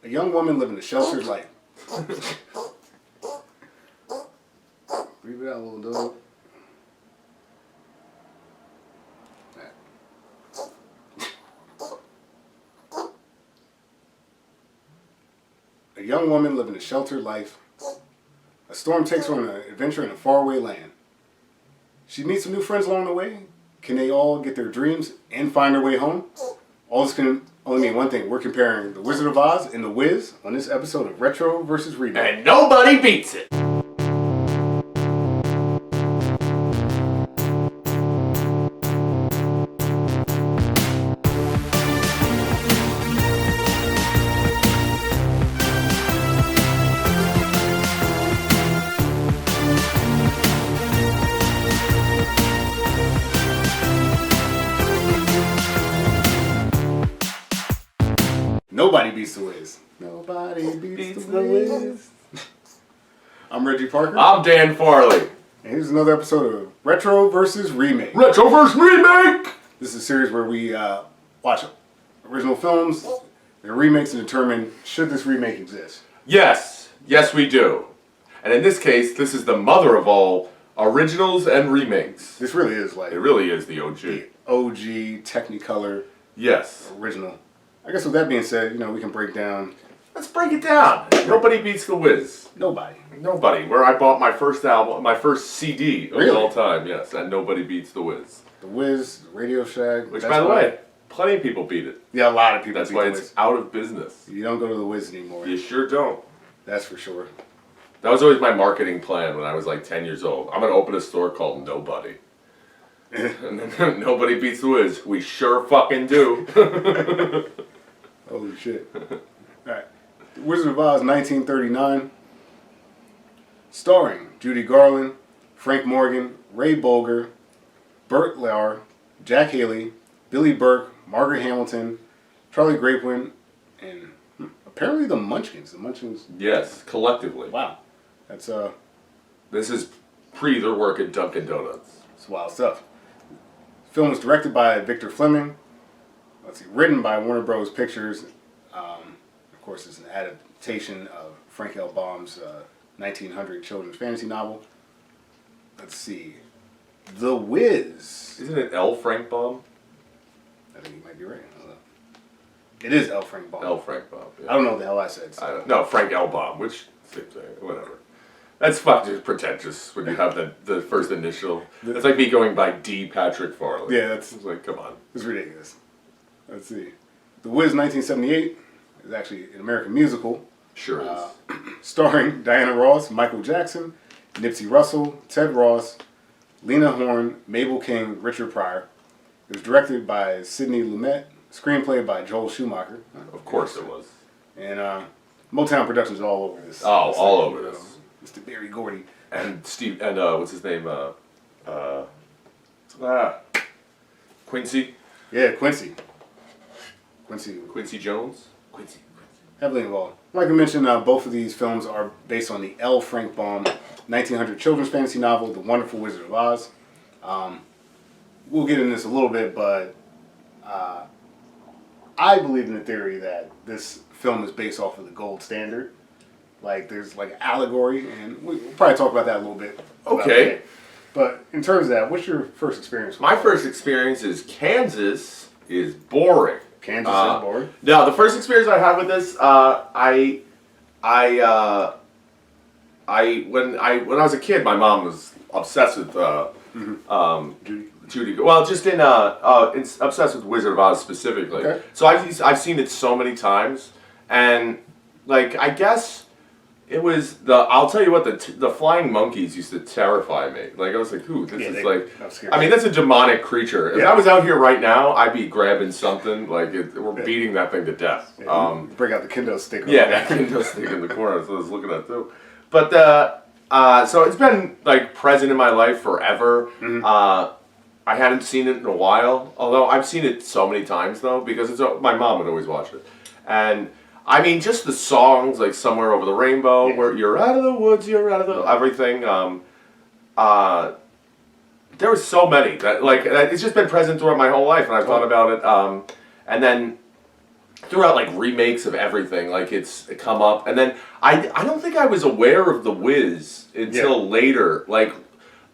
A young woman living a sheltered life. Breathe it out, little dog. A young woman living a sheltered life. A storm takes her on an adventure in a faraway land. She meets some new friends along the way. Can they all get their dreams and find their way home? All this can only mean one thing. We're comparing The Wizard of Oz and The Wiz on this episode of Retro vs. Remake. And nobody beats it. Nobody beats The Wiz. Nobody beats The Wiz. I'm Reggie Parker. I'm Dan Farley. And here's another episode of Retro vs. Remake. Retro vs. Remake! This is a series where we watch original films, their remakes, and determine should this remake exist. Yes. Yes, we do. And in this case, this is the mother of all originals and remakes. This really is like... It really is the OG. The OG, Technicolor, Yes. original. I guess with that being said, we can break down... Let's break it down. Nobody beats The Wiz. Nobody. Nobody. Where I bought my first album, my first CD of Really? all time, yes. And nobody beats The Wiz. The Wiz, Radio Shack... Which, by the way, plenty of people beat it. Yeah, a lot of people That's beat why The it's Wiz. out of business. You don't go to The Wiz anymore. You sure don't. That's for sure. That was always my marketing plan when I was like 10 years old. I'm going to open a store called Nobody. And then Nobody Beats The Wiz. We sure fucking do. Holy shit. Alright. The Wizard of Oz, 1939. Starring Judy Garland, Frank Morgan, Ray Bolger, Burt Lauer, Jack Haley, Billy Burke, Margaret Hamilton, Charlie Grapewin, and apparently the Munchkins. The Munchkins. Yes, collectively. Wow. That's This is pre their work at Dunkin' Donuts. wild stuff. The film was directed by Victor Fleming. Written by Warner Bros. Pictures. Of course, it's an adaptation of Frank L. Baum's 1900 children's fantasy novel. Let's see. The Wiz. Isn't it L. Frank Baum? I think you might be right. I don't know. It is L. Frank Baum. L. Frank Baum. Yeah. I don't know what the hell I said. So. I don't, no, Frank L. Baum, which, same thing, whatever. That's fucking pretentious when you have the first initial. It's like me going by D. Patrick Farley. Yeah, that's... It's like, come on. It's ridiculous. Let's see. The Wiz 1978 is actually an American musical. Sure is. Starring Diana Ross, Michael Jackson, Nipsey Russell, Ted Ross, Lena Horne, Mabel King, Richard Pryor. It was directed by Sidney Lumet, screenplay by Joel Schumacher. Of course it was. And Motown Productions is all over this. Oh, all over this. Mr. Berry Gordy. And Steve, and what's his name? Quincy? Yeah, Quincy. Quincy Jones? Quincy. Heavily involved. Like I mentioned, both of these films are based on the L. Frank Baum 1900 children's fantasy novel, The Wonderful Wizard of Oz. We'll get into this a little bit, but I believe in the theory that this film is based off of the gold standard. Like, there's like allegory, and we'll probably talk about that a little bit. Okay. But in terms of that, what's your first experience with My first experience is Kansas is boring. Kansas is boring? No, the first experience I had with this, when I was a kid, my mom was obsessed with Judy. Well, just obsessed with Wizard of Oz specifically. Okay. So I've seen it so many times, and like I guess it was I'll tell you what, the flying monkeys used to terrify me. Like I was like, ooh, this is like. I mean, that's a demonic creature. If I was out here right now, I'd be grabbing something like we're beating that thing to death. Yeah, bring out the kendo stick. Yeah, that kendo stick in the corner. That's what I was looking at too. But so it's been like present in my life forever. Mm-hmm. I hadn't seen it in a while, although I've seen it so many times though, because my mom would always watch it. And I mean, just the songs like Somewhere Over the Rainbow, where you're out of the woods, you're out of the everything. There were so many that it's just been present throughout my whole life, and I've thought about it. And then throughout like remakes of everything, like it's come up, and then I don't think I was aware of The Wiz until later, like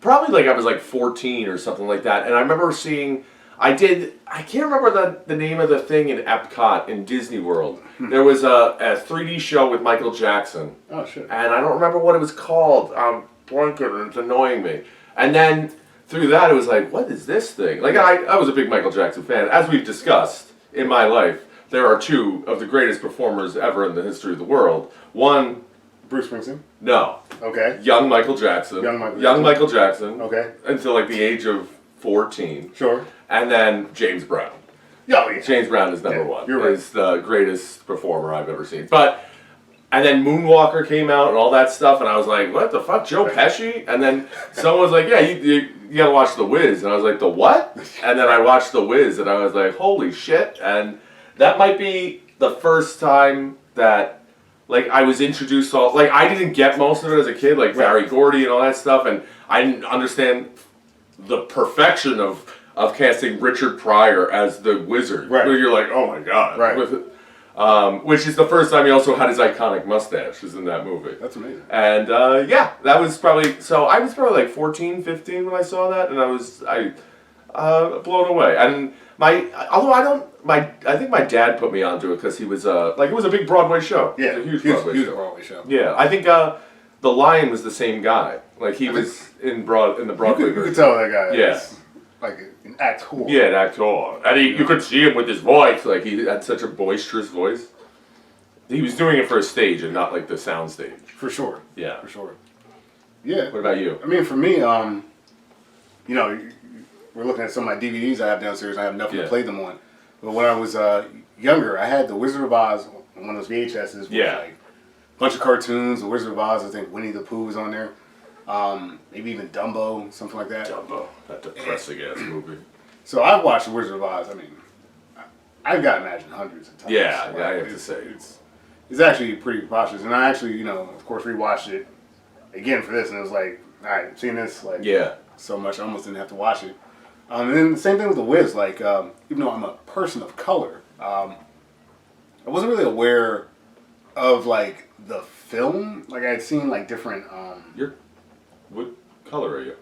probably like I was like 14 or something like that, and I remember seeing. I can't remember the name of the thing in Epcot in Disney World. There was a 3D show with Michael Jackson. Oh, shit. And I don't remember what it was called. I'm blanking and it's annoying me. And then through that it was like, what is this thing? Like I was a big Michael Jackson fan. As we've discussed in my life, there are two of the greatest performers ever in the history of the world. One, Bruce Springsteen? no. Okay. Young Michael Jackson. Young Michael Jackson. Okay. Until like the age of 14. Sure. And then James Brown. Yeah. James Brown is number one. You're right. He's the greatest performer I've ever seen. And then Moonwalker came out and all that stuff, and I was like, what the fuck, Joe Pesci? And then someone was like, yeah, you gotta watch The Wiz. And I was like, the what? And then I watched The Wiz, and I was like, holy shit. And that might be the first time that, like, I was introduced to all, like, I didn't get most of it as a kid, like Barry Gordy and all that stuff, and I didn't understand the perfection of casting Richard Pryor as the wizard. Right. Where you're like, oh my god. Right. Which is the first time he also had his iconic mustache is in that movie. That's amazing. And that was probably, so I was probably like 14, 15 when I saw that, and I was blown away. And I think my dad put me onto it because he was it was a big Broadway show. Yeah, it was a huge Broadway show. Yeah, I think the Lion was the same guy. Like he was in the Broadway. You could tell that guy. Yeah. Like an actor. Yeah, an actor. And you could see him with his voice. Like, he had such a boisterous voice. He was doing it for a stage and not, like, the sound stage. For sure. Yeah. For sure. Yeah. What about you? I mean, for me, we're looking at some of my DVDs I have downstairs. I have nothing to play them on. But when I was younger, I had The Wizard of Oz on one of those VHSs. With, like, a bunch of cartoons. The Wizard of Oz, I think Winnie the Pooh was on there. Maybe even Dumbo, something like that. Dumbo, that depressing ass movie. So I've watched The Wizard of Oz. I mean, I've got to imagine hundreds of times. Yeah, I have to say. It's actually pretty preposterous. And I actually, of course, rewatched it again for this. And it was like, all right, I've seen this so much, I almost didn't have to watch it. And then the same thing with The Wiz. Like, even though I'm a person of color, I wasn't really aware of, like, the film. Like, I had seen, like, different... What color are you?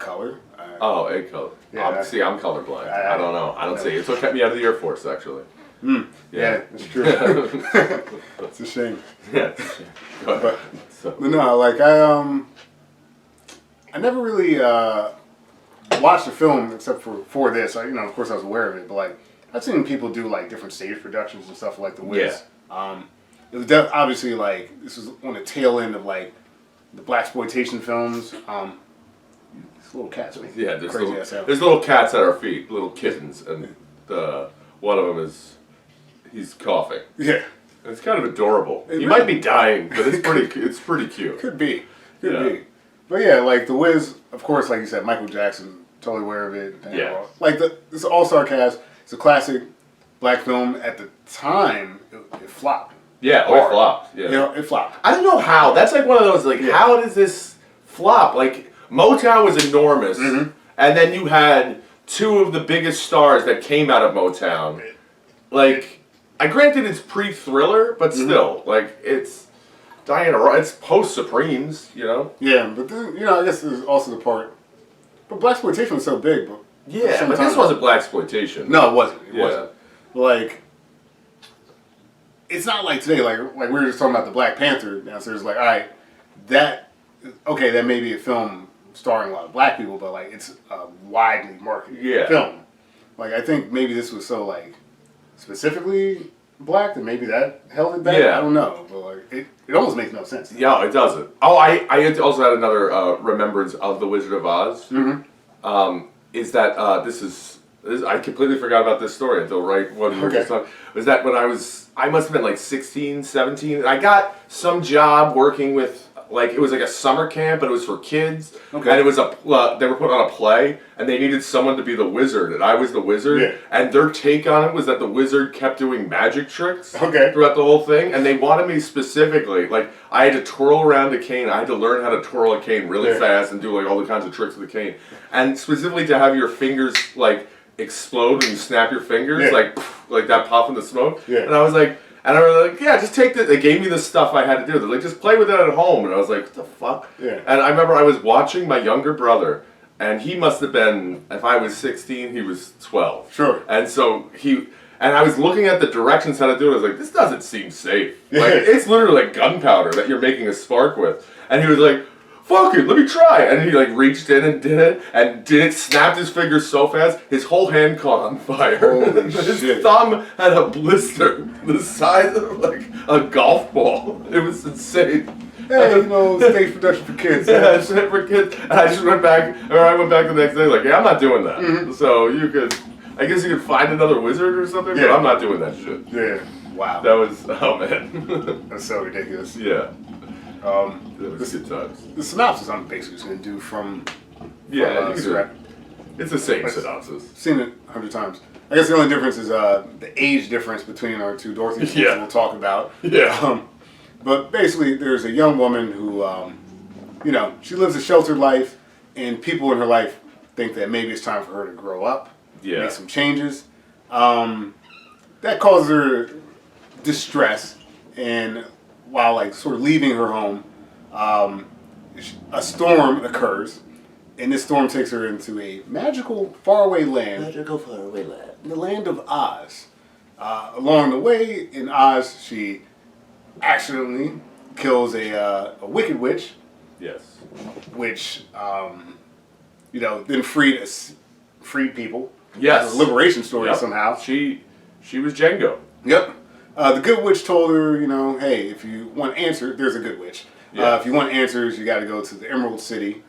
Color. Egg color. Yeah, I'm colorblind. I don't know. I don't see. It's what kept me out of the Air Force, actually. Yeah, that's true. It's a shame. Yeah. Go ahead. But no, like I never really watched the film except for this. Of course I was aware of it, but like I've seen people do like different stage productions and stuff like The Wiz. Yeah. It was obviously like this was on the tail end of like the blaxploitation films. These little cats, man. Yeah, there's little cats at our feet, little kittens, and one of them he's coughing. Yeah, and it's kind of adorable. He might be dying, but it's pretty cute. Could be. But yeah, like The Wiz, of course, like you said, Michael Jackson, totally aware of it. Yeah. Like this all-star cast. It's a classic black film. At the time, it flopped. Yeah, it flopped. Yeah, it flopped. I don't know how. That's like one of those, like, how does this flop? Like, Motown was enormous, and then you had two of the biggest stars that came out of Motown. Like, granted it's pre-Thriller, but still, like, it's Diana Ross, it's post-Supremes, Yeah, but then, I guess there's also the part, but blaxploitation was so big, but... Yeah, but this wasn't blaxploitation. No, it wasn't. It wasn't. Like... It's not like today, like we were just talking about the Black Panther downstairs. Like, all right, that may be a film starring a lot of black people, but like it's a widely marketed film. Like, I think maybe this was so like specifically black that maybe that held it back. I don't know, but like it almost makes no sense. Yeah, it doesn't. Oh, I also had another remembrance of The Wizard of Oz. Is that I completely forgot about this story until right when we were just talking. Was that when I must have been like 16, 17. I got some job working with, like, it was like a summer camp, but it was for kids. Okay. And it was they were putting on a play, and they needed someone to be the wizard, and I was the wizard. Yeah. And their take on it was that the wizard kept doing magic tricks throughout the whole thing, and they wanted me specifically, like, I had to twirl around a cane. I had to learn how to twirl a cane really fast and do, like, all the kinds of tricks with the cane. And specifically to have your fingers, like, explode when you snap your fingers, Yeah. like that puff in the smoke. Yeah. And I was like, yeah, just take this. They gave me the stuff I had to do. They're like, just play with it at home. And I was like, what the fuck? Yeah. And I remember I was watching my younger brother, and he must have been, if I was 16, he was 12. Sure. And so and I was looking at the directions how to do it. I was like, this doesn't seem safe. Yeah. Like, it's literally like gunpowder that you're making a spark with. And he was like, fuck it, let me try. And he like reached in and did it, snapped his fingers so fast, his whole hand caught on fire. Holy His shit. thumb had a blister the size of like a golf ball. It was insane. Hey, stage production for kids. Yeah, shit for kids. And I just went back, I went back the next day, like, yeah, I'm not doing that. Mm-hmm. So I guess you could find another wizard or something, but Yeah. I'm not doing that shit. Yeah. Wow. That was, oh man. That's so ridiculous. Yeah. That was good times. The synopsis I'm basically just going to do from Yeah, you can do scrap. it. It's the same synopsis. Seen it 100 times. I guess the only difference is the age difference between our two Dorothys, Yeah. which we'll talk about. Yeah. But basically, there's a young woman who, she lives a sheltered life, and people in her life think that maybe it's time for her to grow up, Yeah. make some changes. That causes her distress, and while sort of leaving her home, a storm occurs, and this storm takes her into a magical faraway land. The land of Oz. Along the way in Oz, she accidentally kills a wicked witch, Yes. which then freed people. Yes. It's a liberation story Yep. somehow. She was Django. Yep. The good witch told her, hey, if you want answers, there's a good witch. Yeah. If you want answers, you got to go to the Emerald City.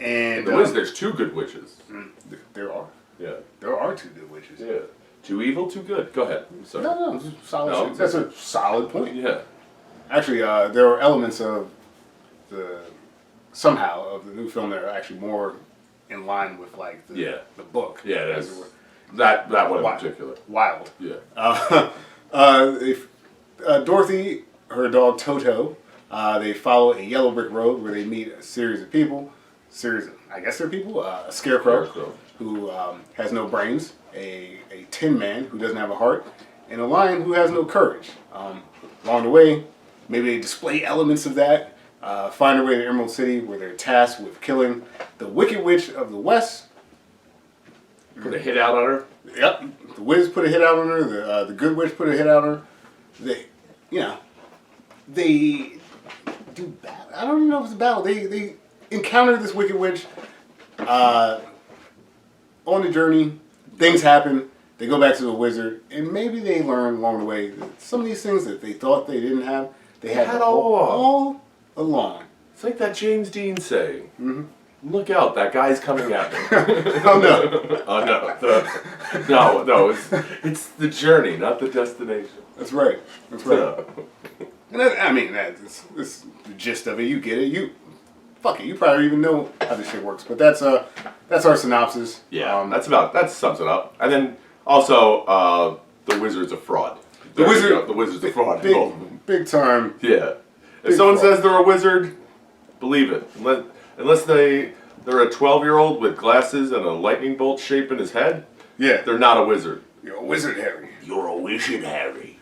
And There's two good witches. there are. Yeah. There are two good witches. Yeah. Too evil, too good. Go ahead. I'm sorry. No, it's a solid. No. That's a solid point. Yeah. Actually, there are elements of the new film that are actually more in line with the book. Yeah, as that's it were. that one in Wild. particular. Wild. Yeah. Dorothy, her dog Toto, they follow a yellow brick road where they meet a series of people. I guess they're people. A scarecrow who has no brains, a tin man who doesn't have a heart, and a lion who has no courage. Along the way, maybe they display elements of that. Find their way to Emerald City where they're tasked with killing the Wicked Witch of the West. Put a hit out on her. Yep, the Wiz put a hit out on her. The Good Witch put a hit out on her. They do battle. I don't even know if it's a battle. They encounter this Wicked Witch. On the journey, things happen. They go back to the wizard, and maybe they learn along the way that some of these things that they thought they didn't have, they had all along. It's like that James Dean saying. Mm-hmm. Look out, that guy's coming at me. Oh no! Oh no! No, it's the journey, not the destination. That's right. That's right. And that's the gist of it. You get it. You probably even know how this shit works. But that's our synopsis. Yeah, that sums it up. And then also, the wizard's a fraud. The wizard's a fraud. Big time. Yeah. If someone says they're a wizard, believe it. Unless they're a 12-year-old with glasses and a lightning bolt shape in his head, yeah, they're not a wizard. You're a wizard, Harry. You're a wizard, Harry.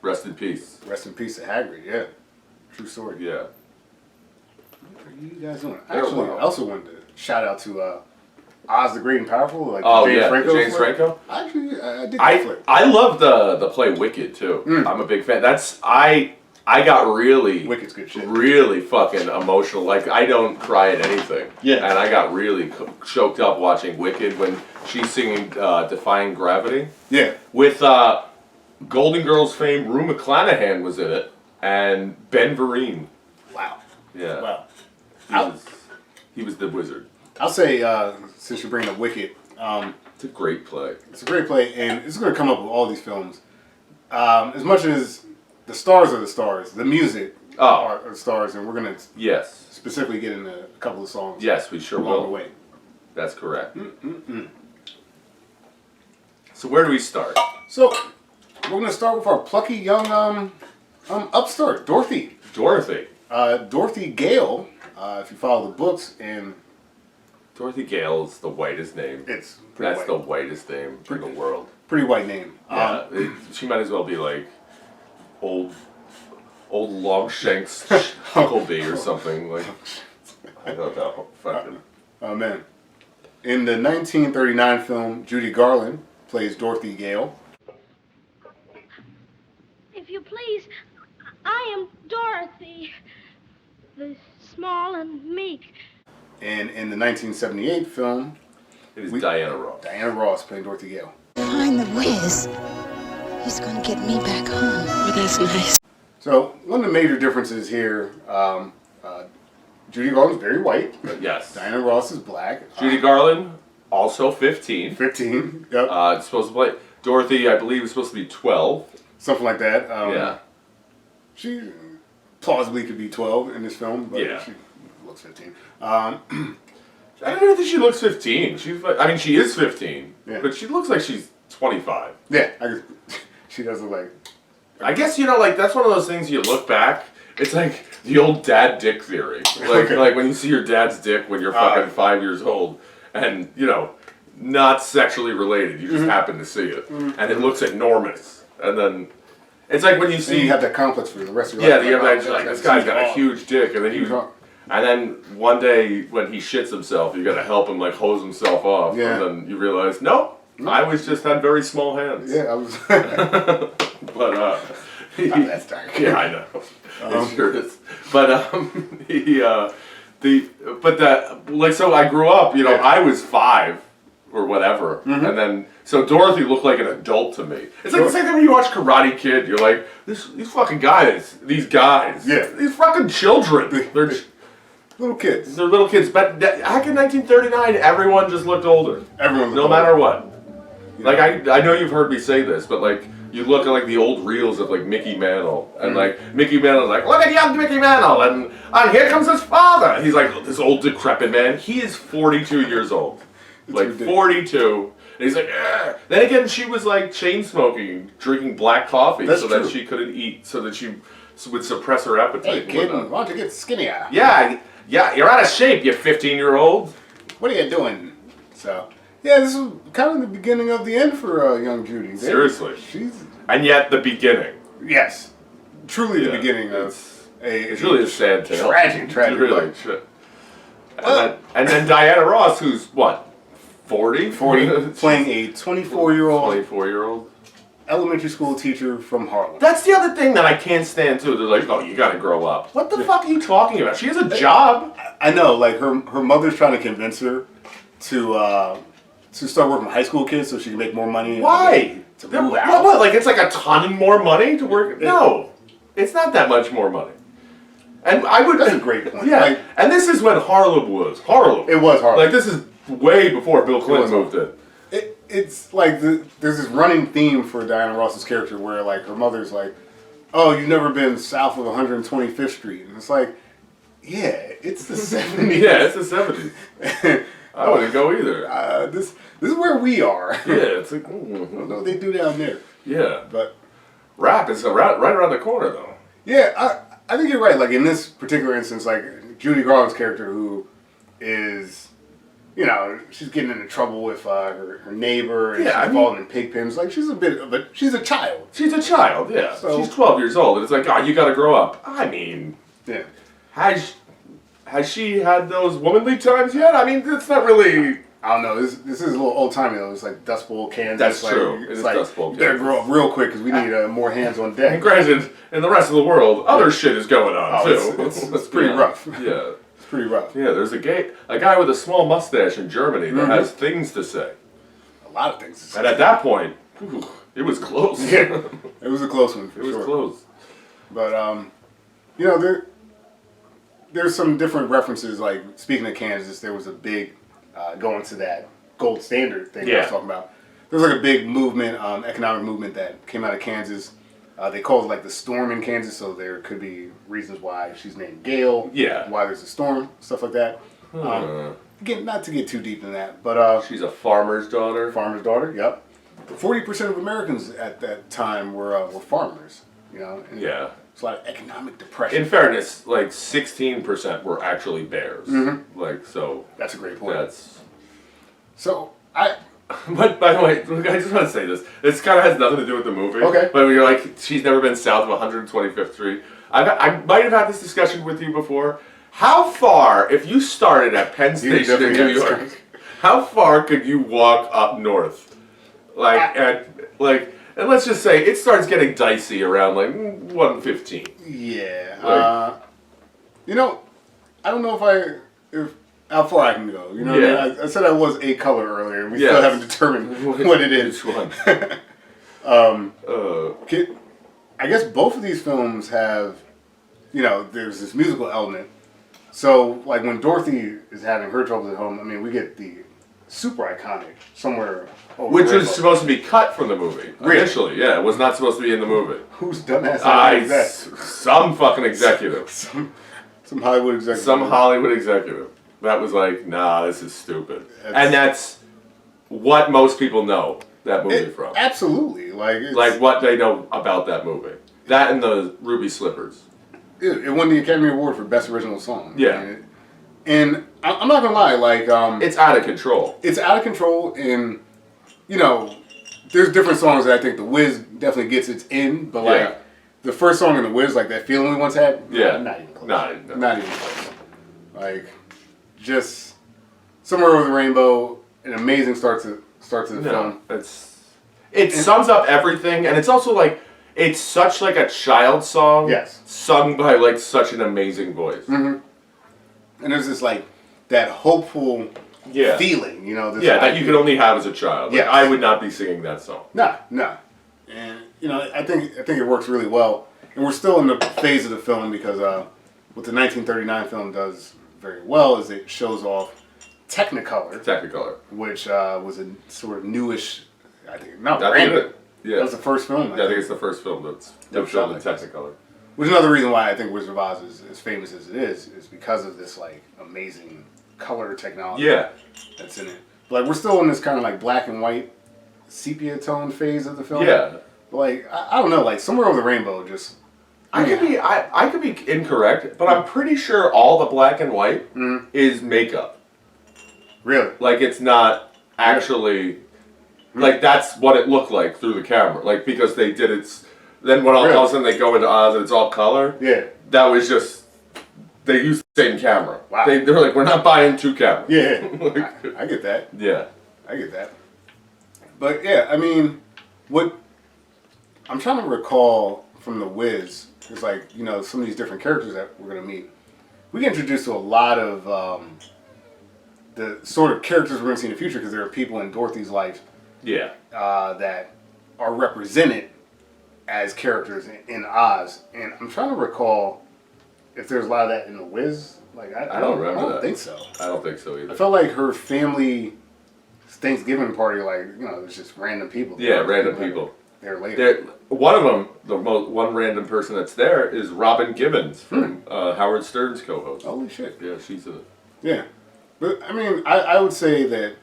Rest in peace. Rest in peace to Hagrid, yeah. True story. Yeah. What are you guys doing? Actually, I also wanted to shout out to Oz the Great and Powerful, James Franco. Actually, I did that flick. I love the play Wicked too. I'm a big fan. I got really Wicked's good shit. Really fucking emotional. Like I don't cry at anything. Yeah. And I got really choked up watching Wicked when she's singing "Defying Gravity." Yeah. With Golden Girls fame, Rue McClanahan was in it, and Ben Vereen. Wow. Yeah. Wow. He was the wizard. I'll say, since you're bringing up Wicked, it's a great play. It's a great play, and it's going to come up with all these films. As much as the stars are the stars, the music are the stars, and we're going to specifically get into a couple of songs. Yes, we sure along will. The way. That's correct. So where do we start? So we're going to start with our plucky young upstart, Dorothy. Dorothy. Dorothy Gale, if you follow the books and Dorothy Gale is the whitest name. It's pretty That's white. the whitest name in the world. Pretty white name. Yeah, she might as well be like old Longshanks Huckleberry or something. Like, I thought that fucking. Oh man. In the 1939 film, Judy Garland plays Dorothy Gale. If you please, I am Dorothy, the small and meek. And in the 1978 film, It is Diana Ross. Diana Ross playing Dorothy Gale. Find the whiz. He's gonna get me back home. Oh, that's nice. So one of the major differences here, Judy Garland's very white. Yes. Diana Ross is black. Judy Garland, also 15. 15. Yep. Supposed to play Dorothy. I believe is supposed to be 12. Something like that. Yeah. She plausibly could be 12 in this film, but Yeah. she looks 15. I don't even think she looks 15. I mean, she is 15, Yeah. but she looks like she's 25. Yeah, she does look like. I guess, like, that's one of those things you look back, it's like the old dad dick theory. Like, Okay. like when you see your dad's dick when you're fucking 5 years old, and, not sexually related, you just happen to see it, and it looks enormous. And then, it's like when you And see... you have that complex for the rest of your Yeah, life. you have that, oh, like, this guy's got a huge dick, and then Huge hog. and then one day when he shits himself, you gotta help him, like, hose himself off, Yeah. and then you realize, nope, I was just had very small hands. Yeah, I was. But, That's dark. yeah, I know. It sure is. But so I grew up. I was 5 or whatever, and then so Dorothy looked like an adult to me. It's like the same thing when you watch Karate Kid. You're like, these fucking guys, these fucking children. They're Little kids. little kids. But back in 1939, everyone just looked older. Everyone. No matter what. Like I know you've heard me say this, but like you look at like the old reels of like Mickey Mantle, and like Mickey Mantle's like, look at young Mickey Mantle, and here comes his father. He's like this old decrepit man. He is 42 years old, like ridiculous. 42. And he's like, "Ugh." Then again, she was like chain smoking, drinking black coffee, That's so true. that she couldn't eat, so that she would suppress her appetite. Hey and kid, whatnot. why don't you get skinnier? Yeah, you're out of shape, you 15-year-old. What are you doing? So, yeah, this is kind of the beginning of the end for young Judy. Seriously. She's And yet the beginning. yes, truly the Yeah, beginning of It's really a sad tale. tragic Really, life. shit. And then Diana Ross, who's what, 40? 40, playing a 24-year-old 24-year-old. elementary school teacher from Harlem. That's the other thing that I can't stand too. They're like, oh, you gotta grow up. What the fuck are you talking about? She has a job. I know, like her mother's trying to convince her to start working with high school kids so she can make more money. Why? To move out. What? Like it's like a ton more money to work? No, it's not that much more money. And I would. That's a great point. Yeah, Like, and this is when Harlem was Harlem. it was Harlem. Like this is way before Bill Clinton moved in. It's like there's this running theme for Diana Ross's character where like her mother's like, oh, you've never been south of 125th Street, and it's like, yeah, it's the 70s. Yeah, it's the 70s. I wouldn't go either. This is where we are. Yeah, it's like, I don't know what they do down there, yeah. but Rap is right around the corner, though. yeah, I think you're right. Like in this particular instance, like Judy Garland's character, who is, she's getting into trouble with her neighbor, and Yeah, she's falling in pig pens. Like she's she's a child. She's a child, yeah. So- She's 12 years old, and it's like, oh, you gotta grow up. I mean, Yeah. has she had those womanly times yet? I mean, it's not really. I don't know. This is a little old timey though. It's like Dust Bowl, Kansas. That's like, true. It It's is like Dust Bowl, you better Kansas. grow up real quick because we need more hands on And deck. granted, in the rest of the world, other shit is going on Oh, too. it's pretty rough. Yeah, It's pretty rough. yeah. There's a guy with a small mustache in Germany that has things to say, A lot of things. and at that point, it was close. Yeah, it was a close one for It was sure. close. But there's some different references. Like speaking of Kansas, there was a big going to that gold standard thing I was talking about. There was like a big movement, economic movement that came out of Kansas. They called it like the storm in Kansas, so there could be reasons why she's named Gail. Yeah. Why there's a storm, stuff like that. Again, not to get too deep in that, but She's a farmer's daughter. farmer's daughter. Yep. 40% of Americans at that time were farmers. You know. And Yeah. it's a lot of economic depression. In fairness, like 16% were actually bears. Mm-hmm. Like so. That's a great point. That's. So I. But by the way, I just want to say this. This kind of has nothing to do with the movie. Okay. But you're like, she's never been south of 125th Street. I might have had this discussion with you before. How far, if you started at Penn Station in New York, how far could you walk up north? And let's just say it starts getting dicey around like 115. Yeah. You know, I don't know if how far I can go. You know, Yeah. what I mean? I said I was a color earlier. And we still haven't determined what it is. Which one? I guess both of these films have, you know, there's this musical element. So, like when Dorothy is having her troubles at home, I mean, we get the super iconic Somewhere Over Which the was Rainbow. supposed to be cut from the movie. Really? Initially, yeah. It was not supposed to be in the movie. Whose dumbass idea is that? Some fucking executive. Some Hollywood executive. Some Hollywood executive. That was like, nah, this is stupid. And that's what most people know that movie from. Absolutely. Like what they know about that movie. That and the Ruby Slippers. It won the Academy Award for Best Original Song. Yeah. And I'm not gonna lie, it's out of control. It's out of control, and you know, there's different songs that I think The Wiz definitely gets its in, but like the first song in The Wiz, like that feeling we once had, not even close. Not even close. Like just Somewhere Over the Rainbow, an amazing start to the film. It sums up everything, and it's also like it's such like a child song, sung by like such an amazing voice. Mm-hmm. And there's this like that hopeful feeling, you know. That you could only have as a child. Like, I would not be singing that song. No. And you know, I think it works really well. And we're still in the phase of the film because what the 1939 film does very well is it shows off Technicolor. Which was a sort of newish, I think, brand new. That was the first film. I think it's the first film that's shown in Technicolor. Which is another reason why I think Wizard of Oz is as famous as it is because of this like amazing color technology that's in it. But, like we're still in this kind of like black and white sepia tone phase of the film. Yeah. But, like I don't know, like Somewhere Over the Rainbow just. I could be incorrect, but I'm pretty sure all the black and white is makeup. Really? Like it's not actually like that's what it looked like through the camera. Like because they did it. Then when all of a sudden they go into Oz and it's all color. Yeah. That was just they used the same camera. Wow. They're like, we're not buying two cameras. Yeah. I get that. Yeah. I get that. But yeah, I mean, what I'm trying to recall from The Wiz is like, you know, some of these different characters that we're gonna meet. We get introduced to a lot of the sort of characters we're gonna see in the future because there are people in Dorothy's life. Yeah. That are represented as characters in Oz, and I'm trying to recall if there's a lot of that in The Wiz. Like I don't remember. I don't think so. I don't think so either. I felt like her family Thanksgiving party, like you know, it's just random people. Yeah, random people. There later. One of them, one random person that's there is Robin Gibbons from Howard Stern's co-host. Holy shit! Yeah, she's a. Yeah, but I mean, I would say that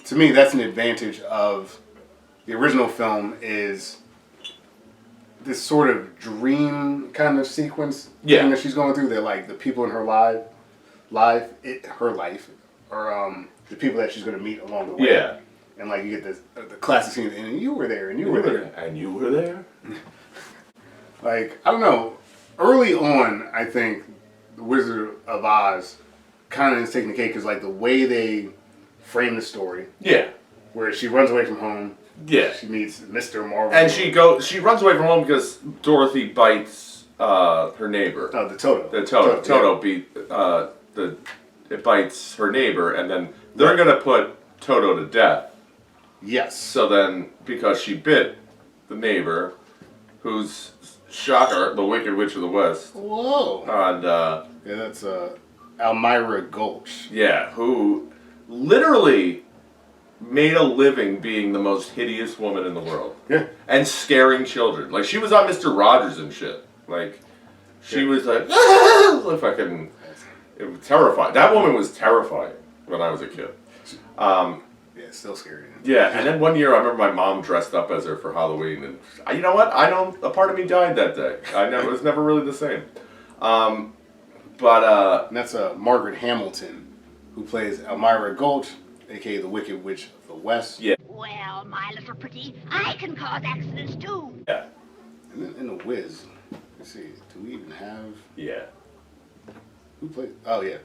to me that's an advantage of the original film is this sort of dream kind of sequence thing that she's going through. That like the people in her life are the people that she's going to meet along the way. Yeah. And like you get the classic scene, and you were there, and you were there, and you were there. Like I don't know. Early on, I think the Wizard of Oz kind of is taking the cake because like the way they frame the story. Yeah. Where she runs away from home. Yeah. She meets Mr. Marvel. And she runs away from home because Dorothy bites her neighbor. Oh, the Toto. The Toto it bites her neighbor, and then they're gonna put Toto to death. Yes. So then, because she bit the neighbor, who's shocker, the Wicked Witch of the West. Whoa. And yeah, that's Elmira Gulch. Yeah, who literally made a living being the most hideous woman in the world. Yeah. And scaring children. Like, she was on Mr. Rogers and shit. Like, she was like, fucking, it was terrifying. That woman was terrifying when I was a kid. Yeah, it's still scary. Yeah, and then one year I remember my mom dressed up as her for Halloween, and you know what? I don't. A part of me died that day. It was never really the same. And that's Margaret Hamilton, who plays Elmira Gulch, aka the Wicked Witch of the West. Yeah. Well, my little pretty, I can cause accidents too. Yeah. And then in The Wiz, let's see, do we even have... Yeah. Who plays... Oh, yeah.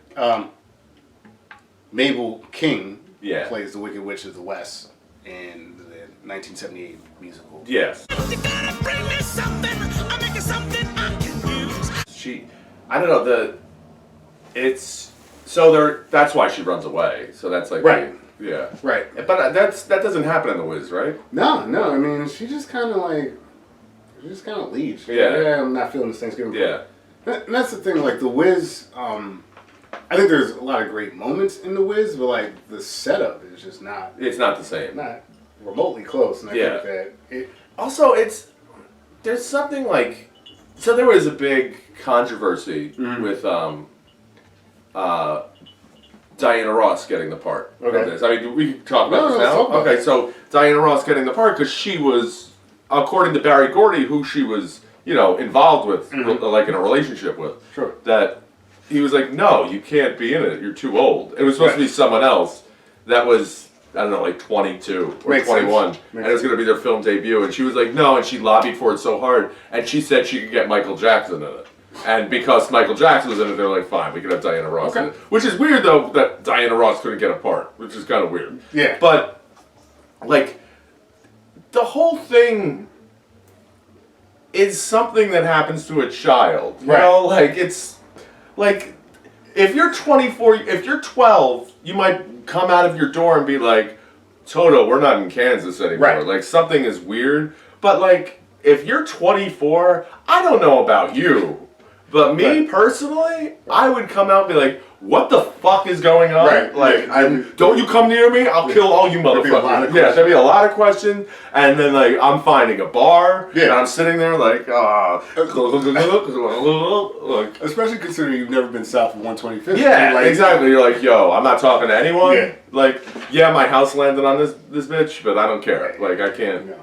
Mabel King plays the Wicked Witch of the West in the 1978 musical. Yes. I don't know, that's why she runs away. So that's like, right. Yeah. Right. But that doesn't happen in The Wiz, right? No, I mean, she just kind of leaves. Yeah, I'm not feeling this Thanksgiving. Yeah. And that's the thing, like, The Wiz, I think there's a lot of great moments in The Wiz, but, like, the setup is just not... It's not the same. Not remotely close. And I think that also, there's something like... So there was a big controversy with Diana Ross getting the part of this. I mean, we can talk about this now. Okay, so Diana Ross getting the part because she was, according to Barry Gordy, who she was, involved with, like in a relationship with. Sure. That he was like, no, you can't be in it. You're too old. It was supposed to be someone else that was, I don't know, like 22 or 21, and it was going to be their film debut. And she was like, no, and she lobbied for it so hard, and she said she could get Michael Jackson in it. And because Michael Jackson was in it, they're like, fine, we can have Diana Ross in it. Which is weird, though, that Diana Ross couldn't get a part, which is kind of weird. Yeah. But, like, the whole thing is something that happens to a child. You know, like, it's, like, if you're 24, if you're 12, you might come out of your door and be like, Toto, we're not in Kansas anymore. Right. Like, something is weird. But, like, if you're 24, I don't know about you. But me personally, I would come out and be like, what the fuck is going on? Right. Like, don't you come near me, I'll kill all you motherfuckers. Yeah, there'd be a lot of questions. And then, like, I'm finding a bar. Yeah. And I'm sitting there like, especially considering you've never been south of 125th. Yeah, like, exactly. You're like, yo, I'm not talking to anyone. Yeah. Like, yeah, my house landed on this bitch, but I don't care. Like, I can't. No,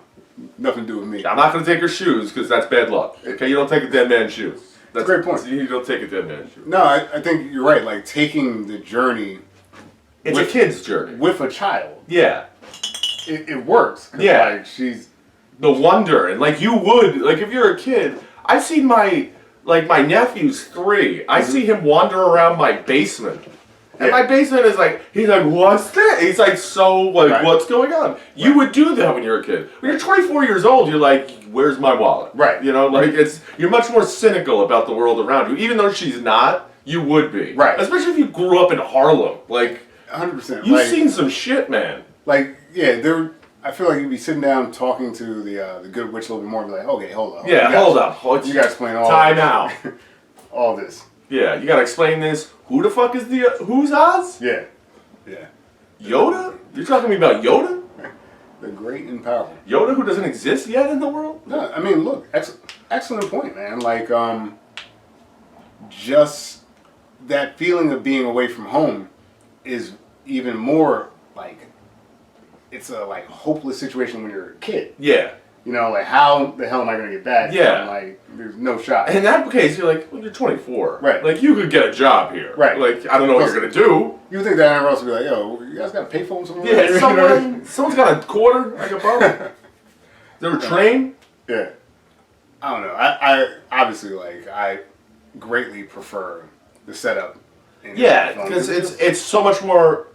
nothing to do with me. I'm not going to take her shoes, because that's bad luck. Okay, you don't take a dead man's shoes. That's a great point. You don't take a dead man's shoes. No, I think you're right. Like, taking the journey... It's a kid's journey. With a child. Yeah. It works. Yeah. Like, she's... The wonder. And, like, you would... Like, if you're a kid... I've seen my nephew's 3. I see him wander around my basement. And my basement is like, he's like, what's that? He's like, so, like, what's going on? You would do that when you're a kid. When you're 24 years old, you're like, where's my wallet? Right. You know, like, you're much more cynical about the world around you. Even though she's not, you would be. Right. Especially if you grew up in Harlem. Like, 100%. You've seen some shit, man. Like, yeah, I feel like you'd be sitting down talking to the good witch a little bit more and be like, okay, hold up. Yeah, hold up. You gotta explain all Time out. all this. Yeah, you gotta explain this. Who the fuck is who's Oz? Yeah. Yoda? You're talking to me about Yoda? The great and powerful. Yoda who doesn't exist yet in the world? No, I mean, look, excellent point, man. Like, just that feeling of being away from home is even more, like, it's a, like, hopeless situation when you're a kid. Yeah. You know, like, how the hell am I going to get back? Yeah. And, like, there's no shot. And in that case, you're like, well, you're 24. Right. Like, you could get a job here. Right. Like, I don't know what you're going to do. You would think Diana Ross would be like, yo, you guys got a payphone somewhere? Yeah, someone's got a quarter I can borrow. Is there a train? Yeah. I don't know. I obviously, like, I greatly prefer the setup. Yeah, because it's so much more,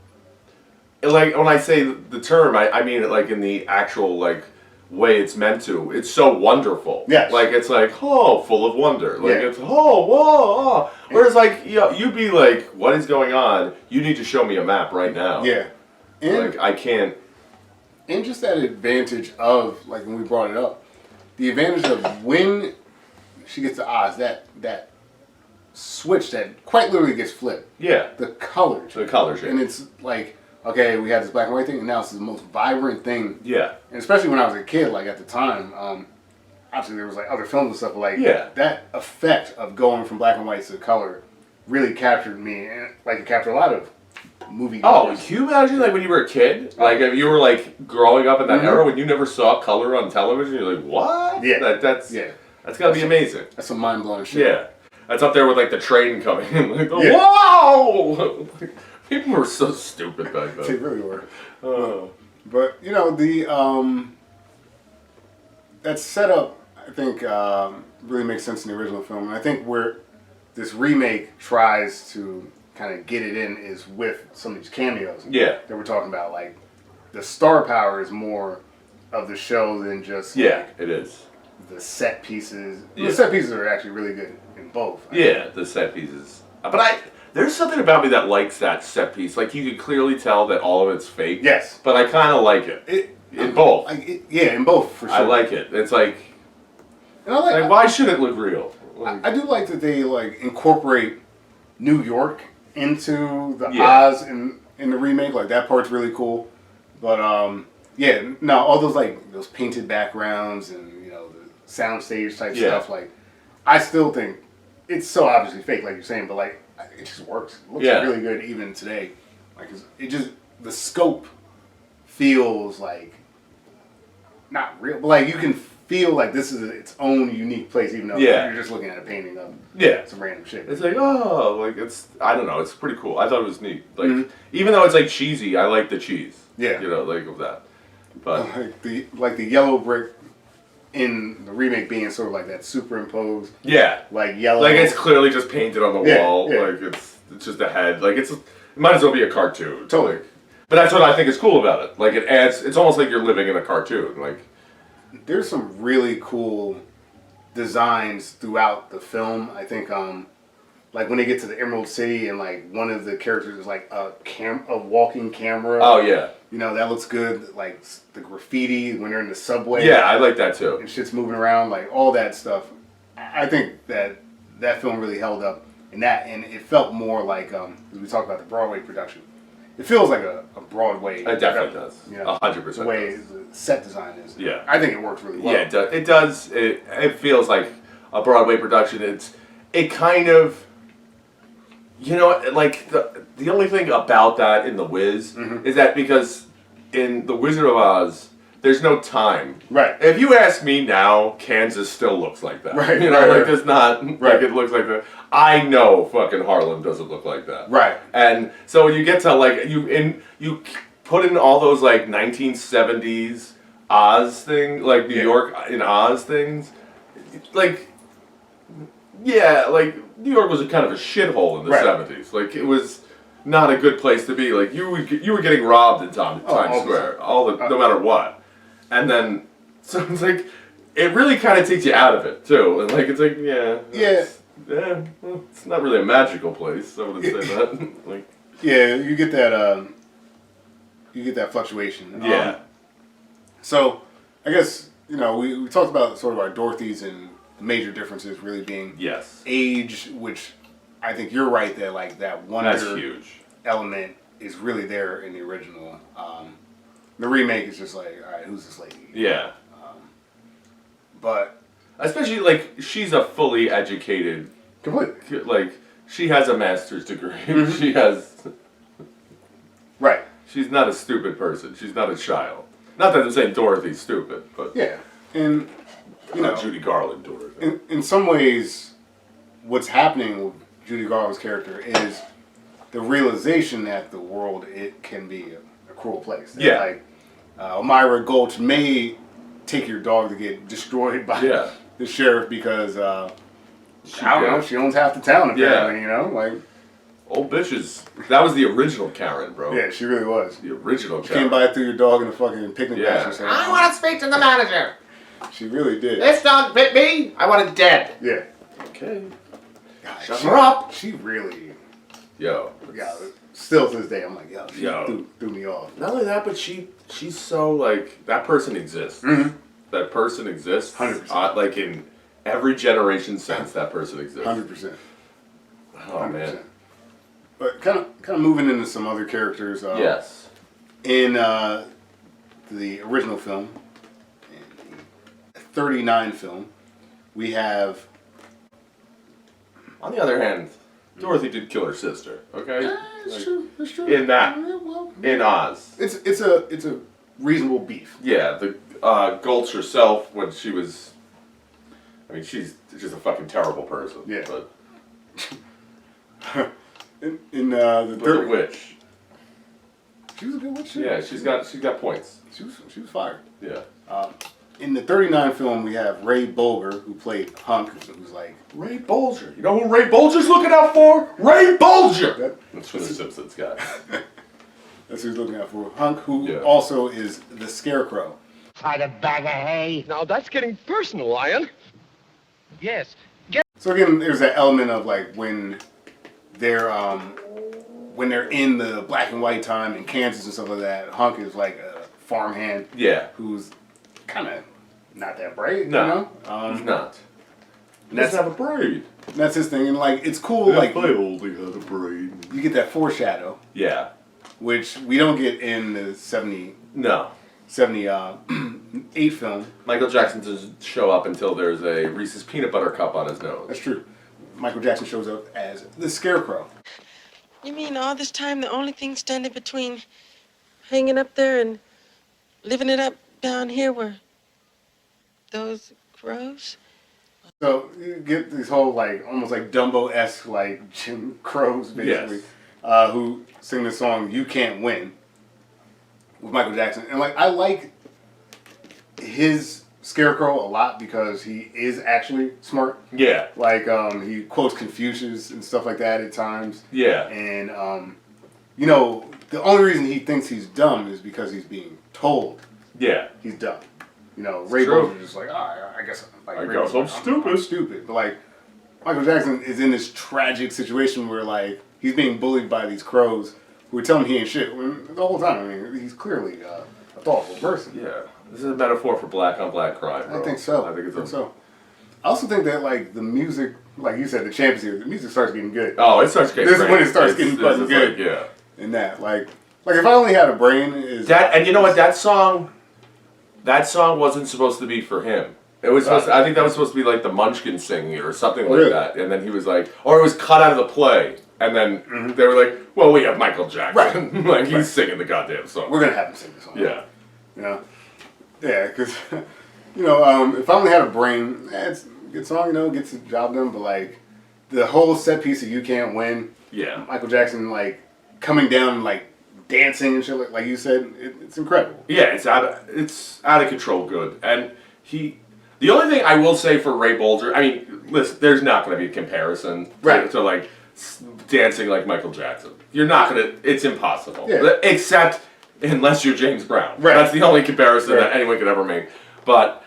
like, when I say the term, I mean it, like, in the actual, like, way it's meant to. It's so wonderful. Yes. Like, it's like, oh, full of wonder. Like, yeah. It's, oh, whoa, oh. Whereas, like, you'd be like, what is going on? You need to show me a map right now. Yeah. And, like, I can't. And just that advantage of, like, when we brought it up, the advantage of when she gets to Oz, that switch that quite literally gets flipped. Yeah. The colors. The colors, yeah. And it's like, okay, we had this black and white thing, and now it's the most vibrant thing. Yeah. And especially when I was a kid, like, at the time, obviously there was, like, other films and stuff, but, like, that effect of going from black and white to color really captured me, and, like, it captured a lot of movie. Oh, goers. can you imagine like when you were a kid? Like if you were like growing up in that era when you never saw color on television, you're like, what? Yeah. That's gotta be amazing. That's some mind blowing shit. Yeah. That's up there with like the train coming in. Like, Yeah. whoa! People were so stupid back They then. really were. Oh. But you know the that setup, I think, really makes sense in the original film. And I think where this remake tries to kind of get it in is with some of these cameos. Yeah. That we're talking about. Like the star power is more of the show than just Yeah, it is. the set pieces. Yeah. The set pieces are actually really good in both. Yeah, the set pieces. But there's something about me that likes that set piece. Like you could clearly tell that all of it's fake. Yes. But I kind of like it. In both. Yeah, in both for sure. I like it. It's like, And I why should it look real? Like, I do like that they like incorporate New York into the Yeah. Oz in the remake. Like that part's really cool. But yeah, no, all those like those painted backgrounds and you know the soundstage type Yeah. stuff. Like I still think it's so obviously fake, like you're saying, but like it just works. It looks Yeah. really good even today. Like it just the scope feels like not real, but like you can feel like this is its own unique place, even though you're just looking at a painting of some random shit. It's like, oh, like I don't know, it's pretty cool. I thought it was neat. Like, even though it's like cheesy, I like the cheese. Yeah. You know, like of that. But like the yellow brick in the remake being sort of like that superimposed, yeah, like yellow, like it's clearly just painted on the Yeah, wall. yeah. Like it's just a head. Like it might as well be a cartoon. Totally. Like, but that's what I think is cool about it. Like it adds. It's almost like you're living in a cartoon. Like There's some really cool designs throughout the film. I think like when they get to the Emerald City and like one of the characters is like a walking camera. oh yeah, You know, that looks good. Like the graffiti when they're in the subway. yeah, I like that too. And shit's moving around, like all that stuff. I think that film really held up in that, and it felt more like, as we talked about the Broadway production, it feels like a Broadway. It definitely does. You know, 100%. the way the set design is. Yeah. I think it works really well. Yeah, it does. It feels like a Broadway production. It kind of, you know, like the only thing about that in The Wiz is that because in The Wizard of Oz, there's no time. Right. If you ask me now, Kansas still looks like that. Right, You know, right, like right. it's not like it looks like that. I know fucking Harlem doesn't look like that. Right. And so you get to like you put in all those like 1970s Oz thing, like New York in Oz things, like yeah, like New York was a kind of a shithole in the 70s. Like it was not a good place to be. Like you were getting robbed in Times Square, no matter what. And then so it's like it really kind of takes you out of it too. And like it's like well, it's not really a magical place. I wouldn't say that. Like Yeah, you get that fluctuation. yeah. So, I guess, you know, we talked about sort of our Dorothy's and the major differences really being Yes. age, which I think you're right that like that wonder That's huge. element is really there in the original. The remake is just like, all right, who's this lady? Yeah. But Especially like she's a fully educated, completely like she has a master's degree. She has. right. She's not a stupid person. She's not a child. Not that I'm saying Dorothy's stupid, but Yeah, and you know, Judy Garland Dorothy. in some ways, what's happening with Judy Garland's character is the realization that the world it can be a cruel place. That, Yeah. Like Elmira Gulch may take your dog to get destroyed by the sheriff because I don't know, she owns half the town apparently. You know, like old bitches. That was the original Karen, bro. yeah, she really was. The original She Karen. came by through your dog in a fucking picnic Yeah. basket. I want to speak to the manager. She really did. This dog bit me. I want it dead. Yeah. Okay. God, Shut her up. She really. Yo. Yeah. Still to this day, I'm like, yo, she Yo. threw me off. Not only that, but she's so like that person exists. That person exists. 100%. Like in every generation since that person exists. 100%. Oh man. But kind of moving into some other characters. Yes. In the original film, in the 39 film, we have. On the other hand, Dorothy did kill her sister. Okay. It's true. It's true. In that, Well, in Oz. it's a reasonable beef. Yeah, the Gulch herself when she was. I mean, she's just a fucking terrible person. Yeah. But in the the third witch. she was a good witch. Yeah, she's got points. She was fired. Yeah. In the 39 film, we have Ray Bolger, who played Hunk, who's like... Ray Bolger. You know who Ray Bolger's looking out for? Ray Bolger! That's from the Simpsons guy. That's who he's looking out for. Hunk, who Yeah. also is the Scarecrow. Find a bag of hay. Now that's getting personal, Lion. Yes. So again, there's that element of like when they're in the black and white time in Kansas and stuff like that, Hunk is like a farmhand Yeah. who's kind of not that bright, No. you know? He's not. He That's doesn't have a braid. that's his thing, and like it's cool. Like only had a braid. you get that foreshadow, Yeah. which we don't get in the 78 No. film. Michael Jackson doesn't show up until there's a Reese's peanut butter cup on his nose. That's true. Michael Jackson shows up as the Scarecrow. You mean all this time the only thing standing between hanging up there and living it up down here were those crows? So you get these whole like almost like Dumbo-esque like Jim Crows basically, Yes. who sing the song "You Can't Win" with Michael Jackson, and like I like his Scarecrow a lot because he is actually smart. Yeah. Like he quotes Confucius and stuff like that at times, Yeah. and you know the only reason he thinks he's dumb is because he's being told Yeah. he's dumb. You know, Ray true. Bolger is just like, I guess like, I Ray guess Bolger's I'm stupid. I'm stupid. But like, Michael Jackson is in this tragic situation where like he's being bullied by these crows who are telling him he ain't shit when, the whole time. I mean, he's clearly a thoughtful person. Yeah. This is a metaphor for black on black crime, bro. I think so. I think it's so. I also think that like the music, like you said, the champions here, the music starts getting good. Oh, it starts getting This is great. when it starts It's- getting fucking it's good. Like, yeah. And that like if I only had a brain is That and you know what that song wasn't supposed to be for him. It was supposed to, I think that was supposed to be like the Munchkins singing it or something like Really? that. And then he was like, or it was cut out of the play. And then they were like, well, we have Michael Jackson. Right. Like he's singing the goddamn song. we're gonna have him sing this song. Yeah. You know? Yeah, because, you know, if I only had a brain, it's a good song, you know, gets the job done, but, like, the whole set piece of You Can't Win, Yeah. Michael Jackson, like, coming down, like, dancing and shit, like you said, it's incredible. Yeah, it's out of control good. And the only thing I will say for Ray Bolger, I mean, listen, there's not going to be a comparison Right. to like dancing like Michael Jackson. You're not going to, it's impossible. Yeah. Except unless you're James Brown. Right. That's the only comparison Right. that anyone could ever make. But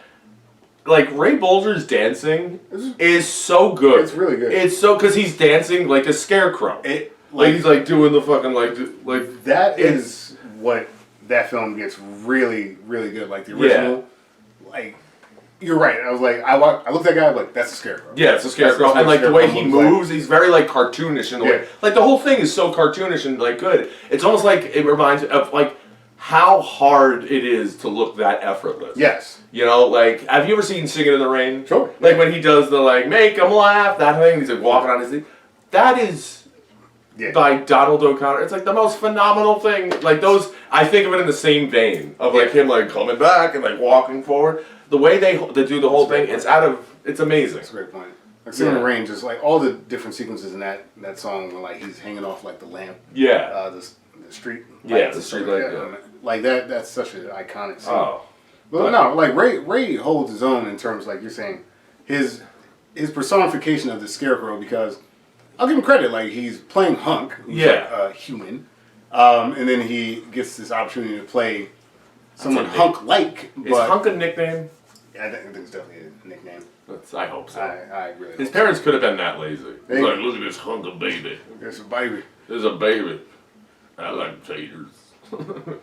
like Ray Bolger's dancing is so good. It's really good. It's so, because he's dancing like a scarecrow. Like, He's like doing the fucking like that it's- is what that film gets really, really good. Like, the original, like, you're right. I was like, I looked at that guy, I'm like, that's a Scarecrow. Yeah, it's a scarecrow, That's and like the way he Scarecrow looks moves, he's very like cartoonish in the way. Yeah. Like the whole thing is so cartoonish and like good. It's almost like it reminds me of like how hard it is to look that effortless. Yes. You know, like have you ever seen Singing in the Rain? Sure. Like when he does the like make 'em laugh, that thing. He's like walking on his thing. That is Yeah. by Donald O'Connor. It's like the most phenomenal thing. Like those, I think of it in the same vein of like him like coming back and like walking forward. The way they do the whole thing, it's amazing. That's a great point. Like Singing in the Rain, just like all the different sequences in that song, where like he's hanging off like the lamp, Yeah. the street, Yeah, lights the and street stuff light, like that. yeah. Like that. That's such an iconic scene. Oh. But no, like Ray holds his own in terms, like you're saying, his personification of the Scarecrow, because I'll give him credit, like he's playing Hunk, who's Yeah. like a human, and then he gets this opportunity to play someone That's a Hunk-like. Is But Hunk a nickname? I think it's definitely a nickname. I hope so. I really. His hope parents could have been that lazy. They- He's like, look at this hunk of baby. so. It's a baby. There's a baby. I like taters.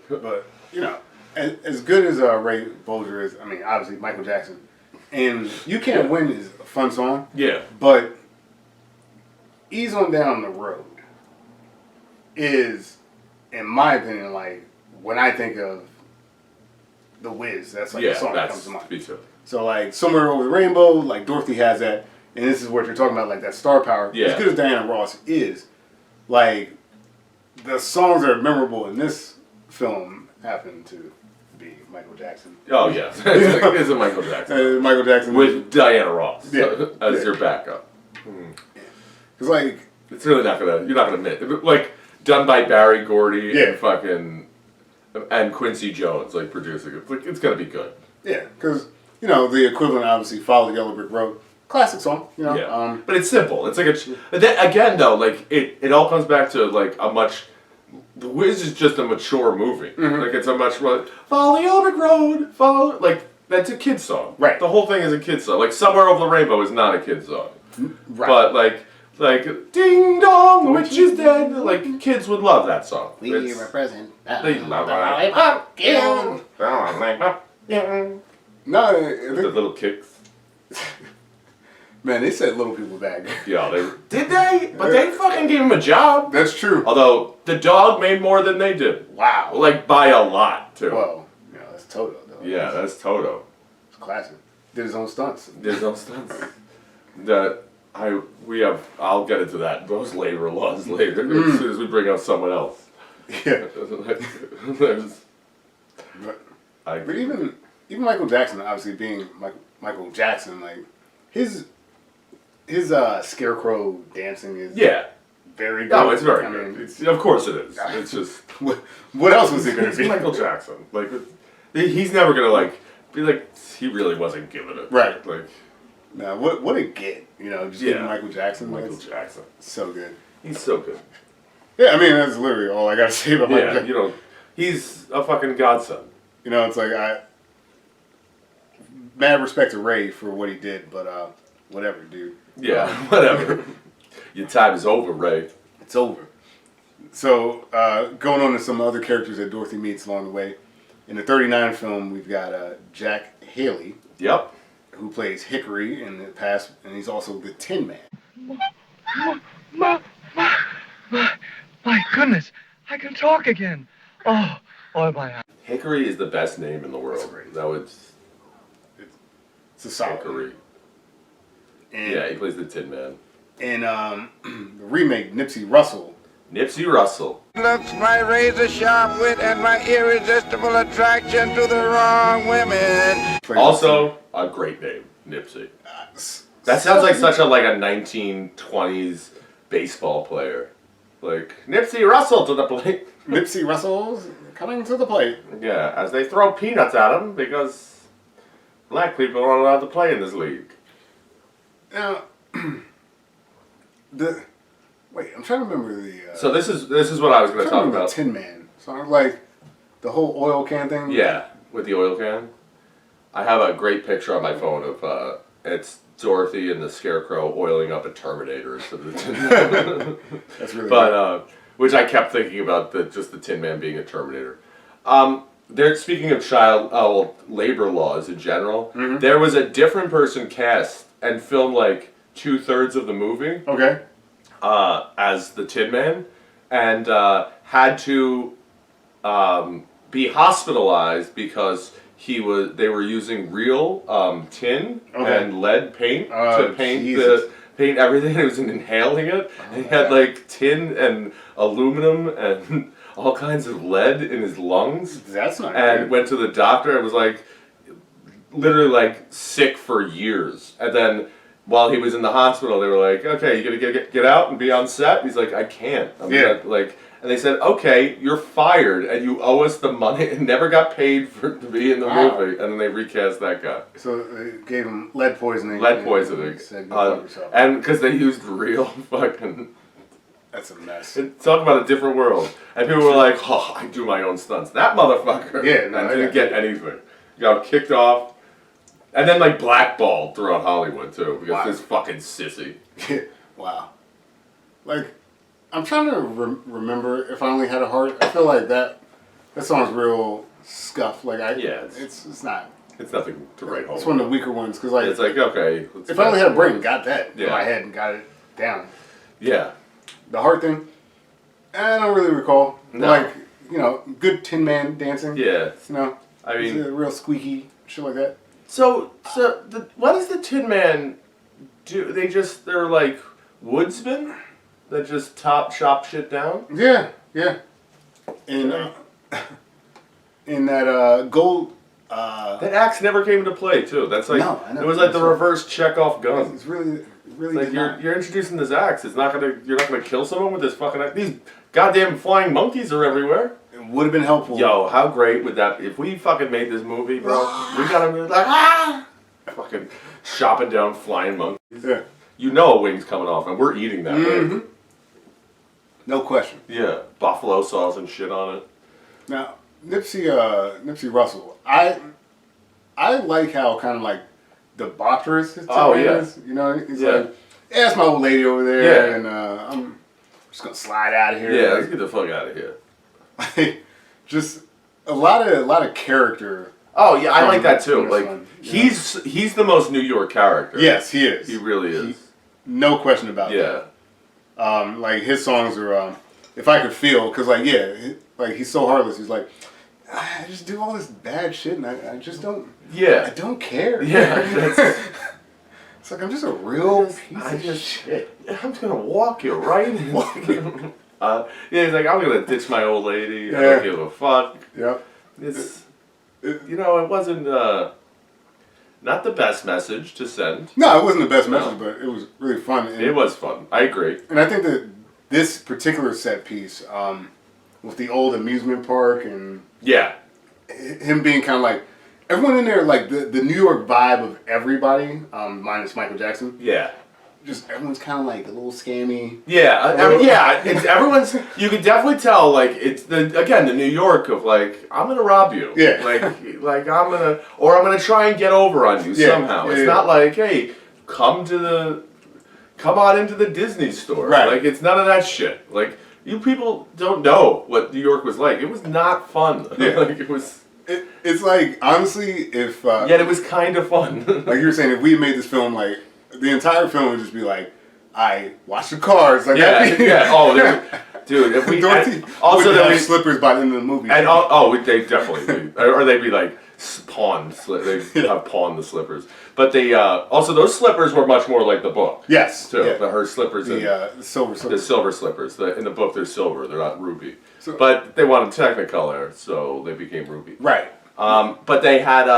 But, you know, as good as Ray Bolger is, I mean, obviously Michael Jackson, and You Can't Win is a fun song, Yeah. but Ease on Down the Road is, in my opinion, like, when I think of The Wiz, that's like Yeah, the song that that's comes to mind. me too. So, like, Somewhere Over the Rainbow, like, Dorothy has that, and this is what you're talking about, like that star power. Yeah. As good as Diana Ross is, like the songs that are memorable in this film happen to be Michael Jackson. Oh yeah, it's a Michael Jackson Michael Jackson with Diana Ross Yeah. as your backup. It's like It's really not gonna. You're not gonna admit like done by Barry Gordy Yeah. and fucking and Quincy Jones like producing it. Like it's gonna be good. yeah, because the equivalent obviously Follow the Yellow Brick Road, classic song. Yeah, but it's simple. It's like again though, like it all comes back to like a much. The Wiz is just a mature movie. Like it's a much follow the Yellow Brick Road, follow like that's a kid's song. Right. The whole thing is a kid's song. Like Somewhere Over the Rainbow is not a kid's song. Right. But like Ding Dong, the witch is dead. Like kids would love that song. We represent. They love it. No, I the think, little kicks. man, they said little people back. Yeah, did they? But they fucking gave him a job. That's true. Although the dog made more than they did. Wow. Like by a lot too. Well, that's Toto though. Yeah, that's Toto. It's classic. Did his own stunts. There's no stunts. I'll get into those labor laws later as soon as we bring up someone else. Yeah. There's- But even Michael Jackson, obviously being Michael Jackson, like his scarecrow dancing is yeah. very good. No, it's very I good. mean, Of course it is. It's just what else was he gonna it's be? Michael Jackson. Like he's never gonna be like he really wasn't giving it. Right. Like Now, what a get, just getting Michael Jackson. Michael That's Jackson. so good. He's so good. Yeah, I mean that's literally all I gotta say about Michael Yeah, Jackson. he's a fucking godsend. It's like mad respect to Ray for what he did, but whatever, dude. Yeah, whatever. Your time is over, Ray. It's over. So, going on to some other characters that Dorothy meets along the way. In the 39 film, we've got Jack Haley, Yep. who plays Hickory in the past, and he's also the Tin Man. My goodness, I can talk again. Oh my. Hickory is the best name in the world. great. That was It's a solid. Hickory. And Yeah, he plays the Tin Man. in the remake, Nipsey Russell. Nipsey Russell. Looks my razor sharp wit and my irresistible attraction to the wrong women. plays Also, a great name, Nipsey. That sounds like such a 1920s baseball player. Like Nipsey Russell to the plate. Nipsey Russell's coming to the plate. Yeah, as they throw peanuts at him because black people aren't allowed to play in this league. Now, wait, I'm trying to remember the. So this is what I was going to talk the about. Tin Man. So like the whole oil can thing. Yeah, with the oil can. I have a great picture on my phone of it's Dorothy and the Scarecrow oiling up a Terminator instead of the Tin Man. That's really. But which I kept thinking about just the Tin Man being a Terminator. They're speaking of child labor laws in general. Mm-hmm. There was a different person cast and filmed like 2/3 of the movie Okay. as the Tin Man, and had to be hospitalized because they were using real tin Okay. and lead paint Oh, to paint Jesus. paint everything. He was inhaling it. And he had like tin and aluminum and all kinds of lead in his lungs. That's not And good. went to the doctor and was like, literally like sick for years. And then while he was in the hospital, they were like, "Okay, you gonna get out and be on set?" He's like, "I can't." And they said, "Okay, you're fired, and you owe us the money." And never got paid to be in the Wow. movie. And then they recast that guy. So they gave him lead poisoning. Lead and poisoning. Said, "Go fuck yourself." And because they used real fucking. That's a mess. Talk about a different world. And people were like, "Oh, I do my own stunts." That motherfucker. Yeah, no, and I didn't got get anything. Got kicked off. And then like blackballed throughout Hollywood too because Wow. this fucking sissy. Wow. Like, I'm trying to remember If I Only Had a Heart. I feel like that song's real scuff. Like it's not. It's nothing to write home. It's one of the weaker ones because like It's like okay. If I Only Had a Brain, got that in Yeah. my head and got it down. Yeah. The heart thing, I don't really recall. No. Like good Tin Man dancing. Yeah. I it's mean, real squeaky shit like that. so what does the Tin Man they're like woodsmen that just chop shit down. Yeah. In that gold. That axe never came into play too. That's like No, I know. it was like the reverse Chekhov gun. It's really Like you're introducing this axe. You're not gonna kill someone with this fucking axe. These goddamn flying monkeys are everywhere. It would have been helpful. Yo, how great would that be? If we fucking made this movie, bro, we gotta be like fucking chopping down flying monkeys. Yeah. You know a wing's coming off, and we're eating that wing. No question. Yeah, buffalo sauce and shit on it. Now, Nipsey Russell, I like how kind of like debaucherous his tone is. You know, he's like, yeah, that's my old lady over there, and I'm just gonna slide out of here. Yeah, let's get the fuck out of here. Just a lot of character. Oh yeah, I like that too. This Like one, he's the most New York character. Yes, he is. He really is. No question about that. Like his songs are, if I could feel, because like like he's so heartless. He's like, I just do all this bad shit, and I just don't. Yeah. I don't care. Yeah. It's like I'm just a real piece of shit. I'm just gonna walk you right in. He's like, I'm gonna ditch my old lady. I Yeah. don't give a fuck. Yep. It wasn't not the best message to send. No, it wasn't the best message, but it was really fun. And, it was fun. I agree. And I think that this particular set piece, with the old amusement park and him being kind of like everyone in there, like the New York vibe of everybody, minus Michael Jackson. Yeah. Just everyone's kind of like a little scammy. Yeah, it's everyone's. You can definitely tell, like it's the New York of like I'm gonna rob you. Yeah. Like I'm gonna try and get over on you somehow. It's not like, hey, come on into the Disney store. Right. Like it's none of that shit. Like you people don't know what New York was like. It was not fun. Yeah. Like it was. It's like honestly, if yet it was kind of fun. Like you were saying, if we made this film like. The entire film would just be like, I watch the cars. Like Oh, dude. If we Dorothy also would have slippers by the end of the movie. And they definitely do. Or they'd be like pawned. They'd have pawned the slippers. But they also those slippers were much more like the book. Yes. Too. Yeah. Her slippers. The silver slippers. The silver slippers. In the book, they're silver. They're not ruby. So, but they wanted Technicolor, so they became ruby. Right. But they had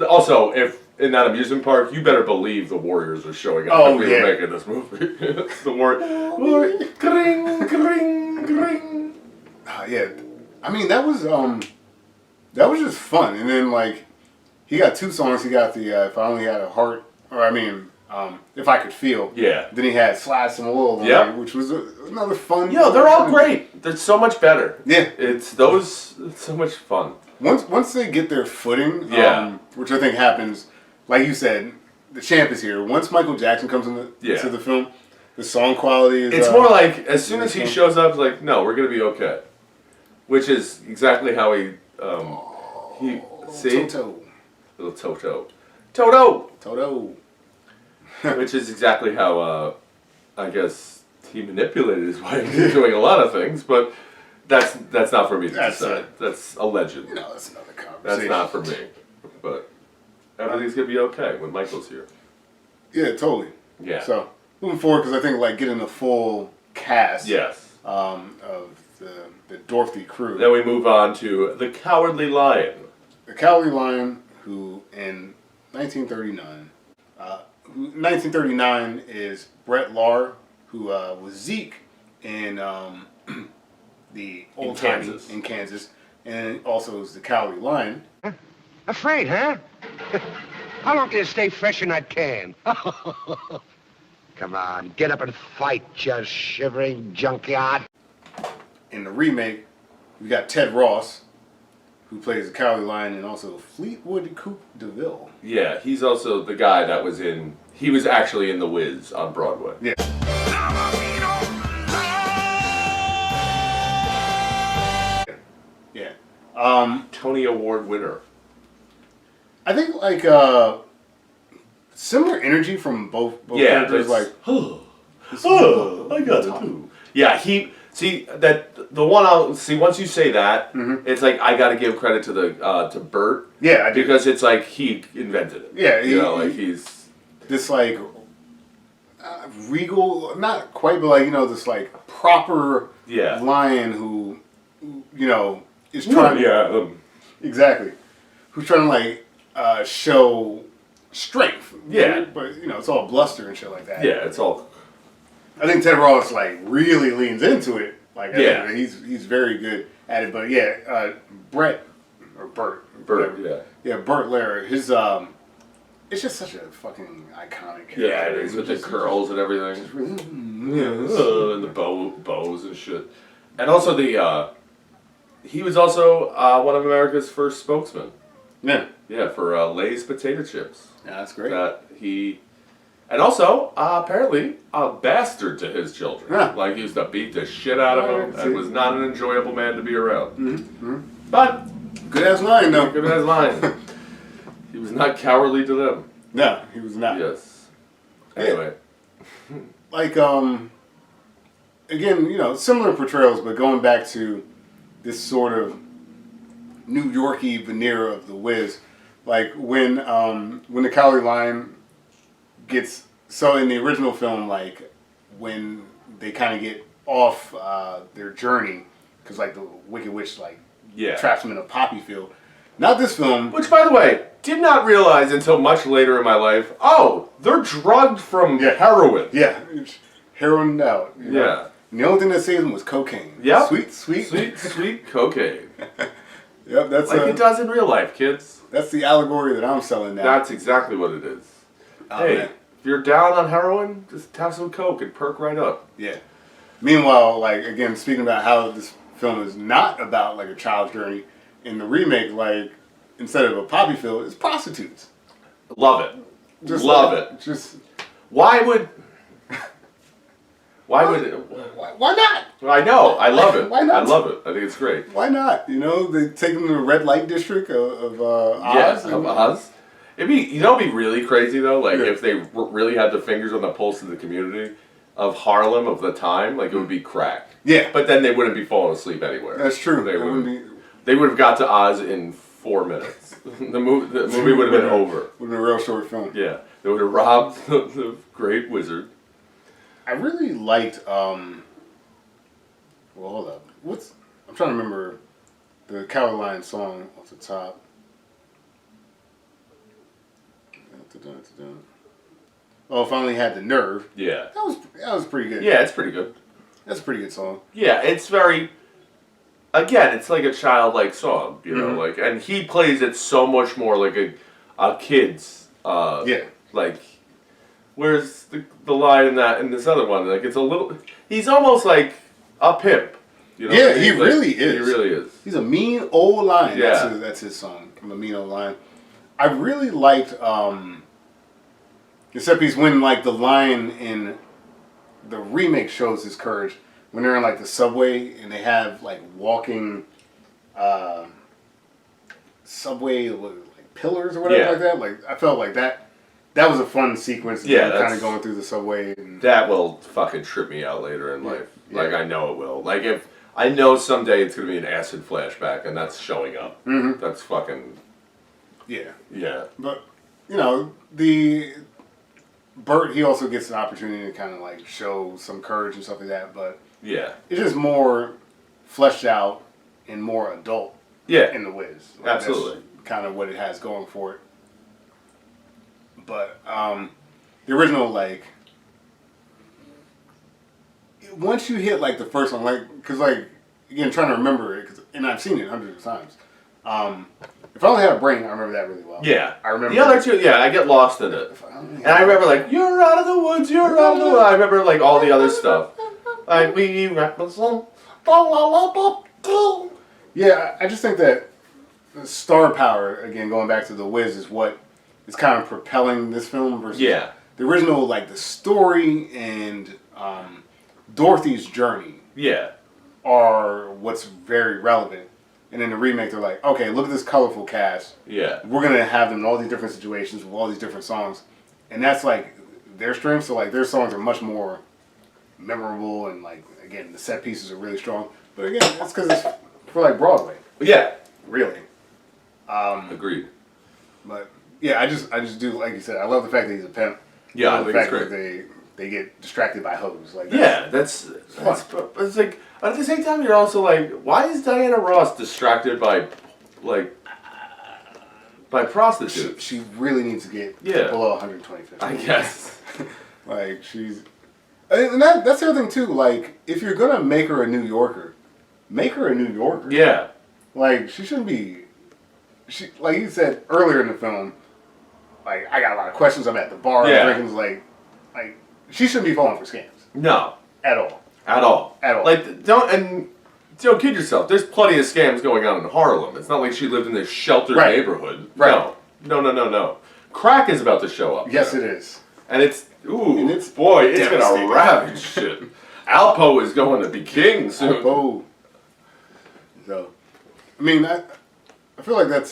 also if. In that amusement park, you better believe the Warriors are showing up if we were making this movie. The Warriors. Gring, gring, gring. Yeah. I mean, that was just fun. And then, like, he got two songs. He got the If I Only Had a Heart, or I mean, If I Could Feel. Yeah. Then he had Slide Some Wool, which was another fun. Yo, they're all great. They're so much better. Yeah. It's so much fun. Once they get their footing, which I think happens... Like you said, the champ is here. Once Michael Jackson comes into the film, the song quality is... It's more like, as soon as he shows up, it's like, no, we're going to be okay. Which is exactly how he... see? Toto. Little Toto. Toto! Toto. Which is exactly how, I guess, he manipulated his wife into doing a lot of things, but that's not for me to decide. That's a legend. No, that's another conversation. That's not for me. But... everything's gonna be okay when Michael's here. Yeah, totally. Yeah. So moving forward, because I think like getting the full cast. Yes. Of the Dorothy crew. Then we move on to the Cowardly Lion. The Cowardly Lion, who in 1939 is Brett Lahr, who was Zeke in the old Kansas. In Kansas, and also is the Cowardly Lion. Afraid, huh? How long can you stay fresh in that can? Come on, get up and fight, you shivering junkyard. In the remake, we got Ted Ross, who plays the Cowardly Lion, and also Fleetwood Coupe DeVille. Yeah, he's also the guy that was in... He was actually in The Wiz on Broadway. Yeah. Yeah. Tony Award winner. I think like similar energy from both characters. Like, I got it too. Yeah, once you say that, it's like I got to give credit to the to Bert. Yeah, I do. Because it's like he invented it. Yeah, he's this like regal, not quite, but like this like proper lion who is trying exactly, who's trying to like show strength. Yeah, but it's all bluster and shit like that. Yeah, it's all. I think Ted Ross like really leans into it. Like, he's very good at it. But yeah, Bert, Bert, Bert Lara. His it's just such a fucking iconic character. Yeah, it is with the curls and everything. And the bows and shit. And also he was also one of America's first spokesmen. Yeah. Yeah, for Lay's potato chips. Yeah, that's great. And also, apparently, a bastard to his children. Yeah. Like, he used to beat the shit out of them and was not an enjoyable man to be around. Mm-hmm. But... good-ass line, though. Good-ass line. He was not cowardly to them. No, he was not. Yes. Anyway. Like, again, similar portrayals, but going back to this sort of New York-y veneer of the Wiz. Like, when the Cowardly Lion gets... So, in the original film, like, when they kind of get off their journey, because, like, the Wicked Witch, like, traps them in a poppy field. Not this film. Which, by the way, did not realize until much later in my life, they're drugged from heroin. Yeah, heroin out. Yeah. And the only thing that saved them was cocaine. Yeah. Sweet cocaine. Yep, that's like it does in real life, kids. That's the allegory that I'm selling now. That's exactly what it is. Hey, man. If you're down on heroin, just have some coke and perk right up. Yeah. Meanwhile, like, again, speaking about how this film is not about, like, a child's journey, in the remake, like, instead of a poppy field, it's prostitutes. Love it. Just love like, it. Just... Why not? I know. I love it. Why not? I love it. I think it's great. Why not? They take them to the red light district of Oz. Yeah, of Oz. It'd be really crazy though. Like if they really had their fingers on the pulse of the community of Harlem of the time, like it would be crack. Yeah. But then they wouldn't be falling asleep anywhere. That's true. They would have got to Oz in 4 minutes. the movie would have been over. Would have been a real short film. Yeah. They would have robbed the great wizard. I really liked. Well, hold up. I'm trying to remember the Cowardly Lion song off the top. Oh, Finally Had the Nerve. Yeah. That was pretty good. Yeah, it's pretty good. That's a pretty good song. Yeah, it's very. Again, it's like a childlike song, like, and he plays it so much more like a kid's. Like, whereas the line in this other one, like, it's a little. He's almost like a pimp. Yeah, he really is. He really is. He's a mean old lion. Yeah. That's his song. I'm a mean old lion. I really liked the set piece when, like, the lion in the remake shows his courage when they're in, like, the subway and they have, like, walking subway like pillars or whatever like that. Like, I felt like that was a fun sequence. Yeah, kind of going through the subway. And that will fucking trip me out later in life. Yeah. Like, I know it will. Like, if I know someday it's gonna be an acid flashback and that's showing up. Mm-hmm. That's fucking. Yeah. Yeah. But the Bert, he also gets an opportunity to kind of like show some courage and stuff like that. But yeah, it's just more fleshed out and more adult. Yeah. In the Wiz. Like, absolutely. That's kind of what it has going for it. But the original, like, once you hit like the first one, like, because like again, trying to remember it, and I've seen it hundreds of times. If I only had a brain, I remember that really well. Yeah, I remember the other two. Yeah, I get lost in it, and I remember like you're out of the woods, you're out of the woods. I remember like all the other stuff, like we represent. Yeah, I just think that the star power, again, going back to The Wiz, is what is kind of propelling this film versus the original, like the story and Dorothy's journey. Yeah, are what's very relevant. And in the remake, they're like, okay, look at this colorful cast. Yeah. We're going to have them in all these different situations with all these different songs. And that's like their strength. So like their songs are much more memorable and like, again, the set pieces are really strong. But again, that's because it's for like Broadway. Yeah. Really. Agreed. But yeah, I just do, like you said, I love the fact that he's a pimp. Yeah, I the think it's fact that great. they get distracted by hoes. Like That's but it's like at the same time you're also like, why is Diana Ross distracted by prostitutes? she really needs to get Yeah. below 125. I guess. Like and that's the other thing too. Like if you're gonna make her a New Yorker, make her a New Yorker. Yeah. Like she shouldn't be. Like you said earlier in the film. Like I got a lot of questions. I'm at the bar drinking. Like she shouldn't be falling for scams. No. At all. At all. At all. Like don't kid yourself. There's plenty of scams going on in Harlem. It's not like she lived in this sheltered neighborhood. Right. No. Crack is about to show up. Yes, there. it is. And it's it's gonna ravage shit. Alpo is going to be king soon. Alpo. So, I mean, I feel like that's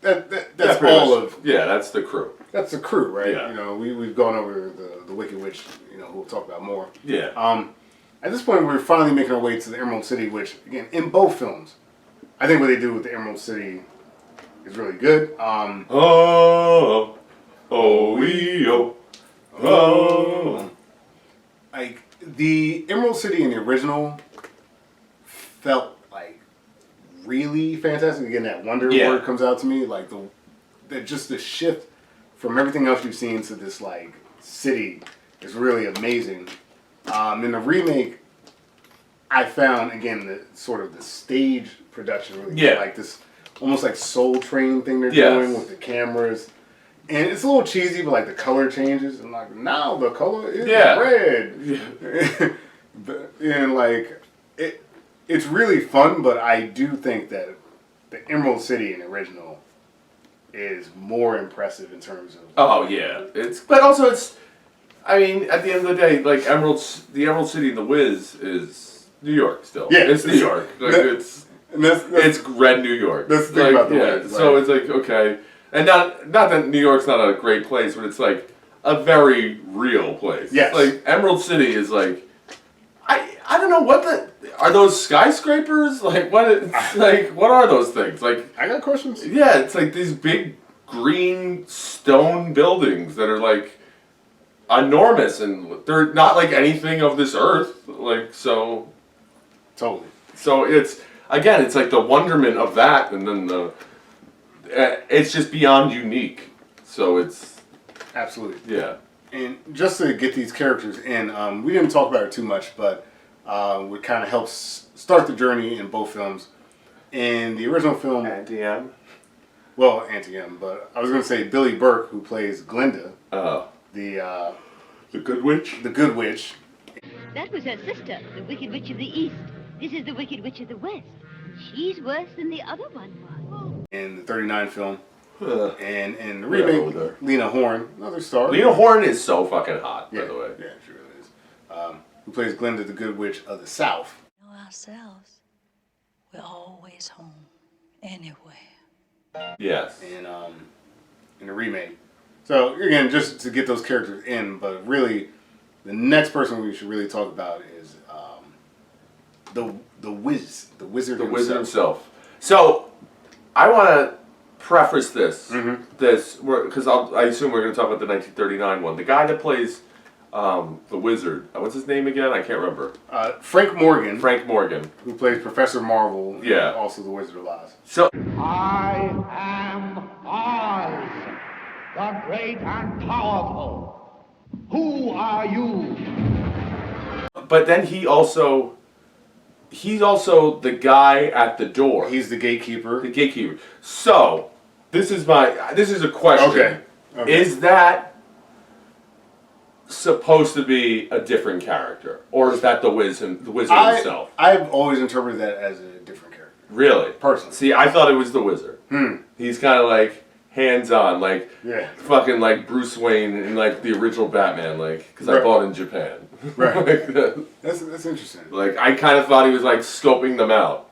that's all of that's the crew. That's the crew, right? Yeah. You know, we've gone over the Wicked Witch. You know, we'll talk about more. Yeah. At this point, we're finally making our way to the Emerald City, which again, in both films, I think what they do with the Emerald City is really good. Like the Emerald City in the original felt like really fantastic. Again, that wonder word comes out to me, like just the shift from everything else you've seen to this like city is really amazing. In the remake, I found again the sort of the stage production really good. Like this almost like Soul Train thing they're doing with the cameras. And it's a little cheesy, but like the color changes. And like now the color is red. And like it's really fun, but I do think that the Emerald City in the original is more impressive in terms of. Oh yeah, but also it's. I mean, at the end of the day, like the Emerald City in The Wiz is New York still. Yeah, it's New York. Like it's red New York. That's the thing about the Wiz. So it's like okay, and not that New York's not a great place, but it's like a very real place. Yes. Like Emerald City is like, I don't know what are those skyscrapers? Like what are those things? Like I got questions. Yeah, it's like these big green stone buildings that are like enormous and they're not like anything of this earth. Like so. Totally. So it's like the wonderment of that, and then it's just beyond unique. So it's absolutely yeah. And just to get these characters in, we didn't talk about it too much, but what kind of helps start the journey in both films. In the original film, Auntie M. Well, Auntie M, but I was going to say Billy Burke, who plays Glinda, the Good Witch. The Good Witch. That was her sister, the Wicked Witch of the East. This is the Wicked Witch of the West. She's worse than the other one was. In the 39 film. And in the remake, Lena Horne, another star. Lena Horne is so fucking hot, by the way. Yeah, she really is. Who plays Glinda, the Good Witch of the South. We know ourselves. We're always home, anyway. Yes. In the remake. So again, just to get those characters in, but really, the next person we should really talk about is the wizard himself. So I want to preface this because I assume we're going to talk about the 1939 one. The guy that plays the wizard, what's his name again? I can't remember. Frank Morgan. Frank Morgan, who plays Professor Marvel. Yeah. And also the Wizard of Oz. So I am Oz, the great and powerful. Who are you? But then he's also the guy at the door. He's the gatekeeper. The gatekeeper. So this is a question. Okay. Is that supposed to be a different character, or is that the wizard himself? I've always interpreted that as a different character. Really? Personally. See, I thought it was the wizard. He's kind of like hands-on, like fucking like Bruce Wayne in like the original Batman, like because I bought in Japan. Right. Like, that's interesting. Like I kind of thought he was like scoping them out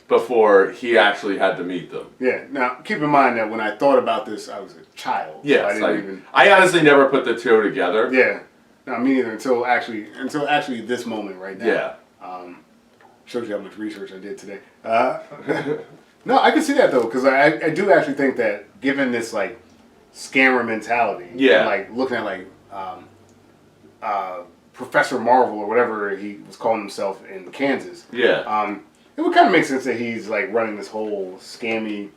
before he actually had to meet them. Yeah. Now keep in mind that when I thought about this, I was a child. Yeah. So I honestly never put the two together. Yeah. No, me neither. Until actually this moment right now. Yeah. Shows you how much research I did today. No, I can see that though, because I do actually think that given this like scammer mentality. Yeah. And, like looking at like Professor Marvel or whatever he was calling himself in Kansas. Yeah. It would kind of make sense that he's like running this whole scammy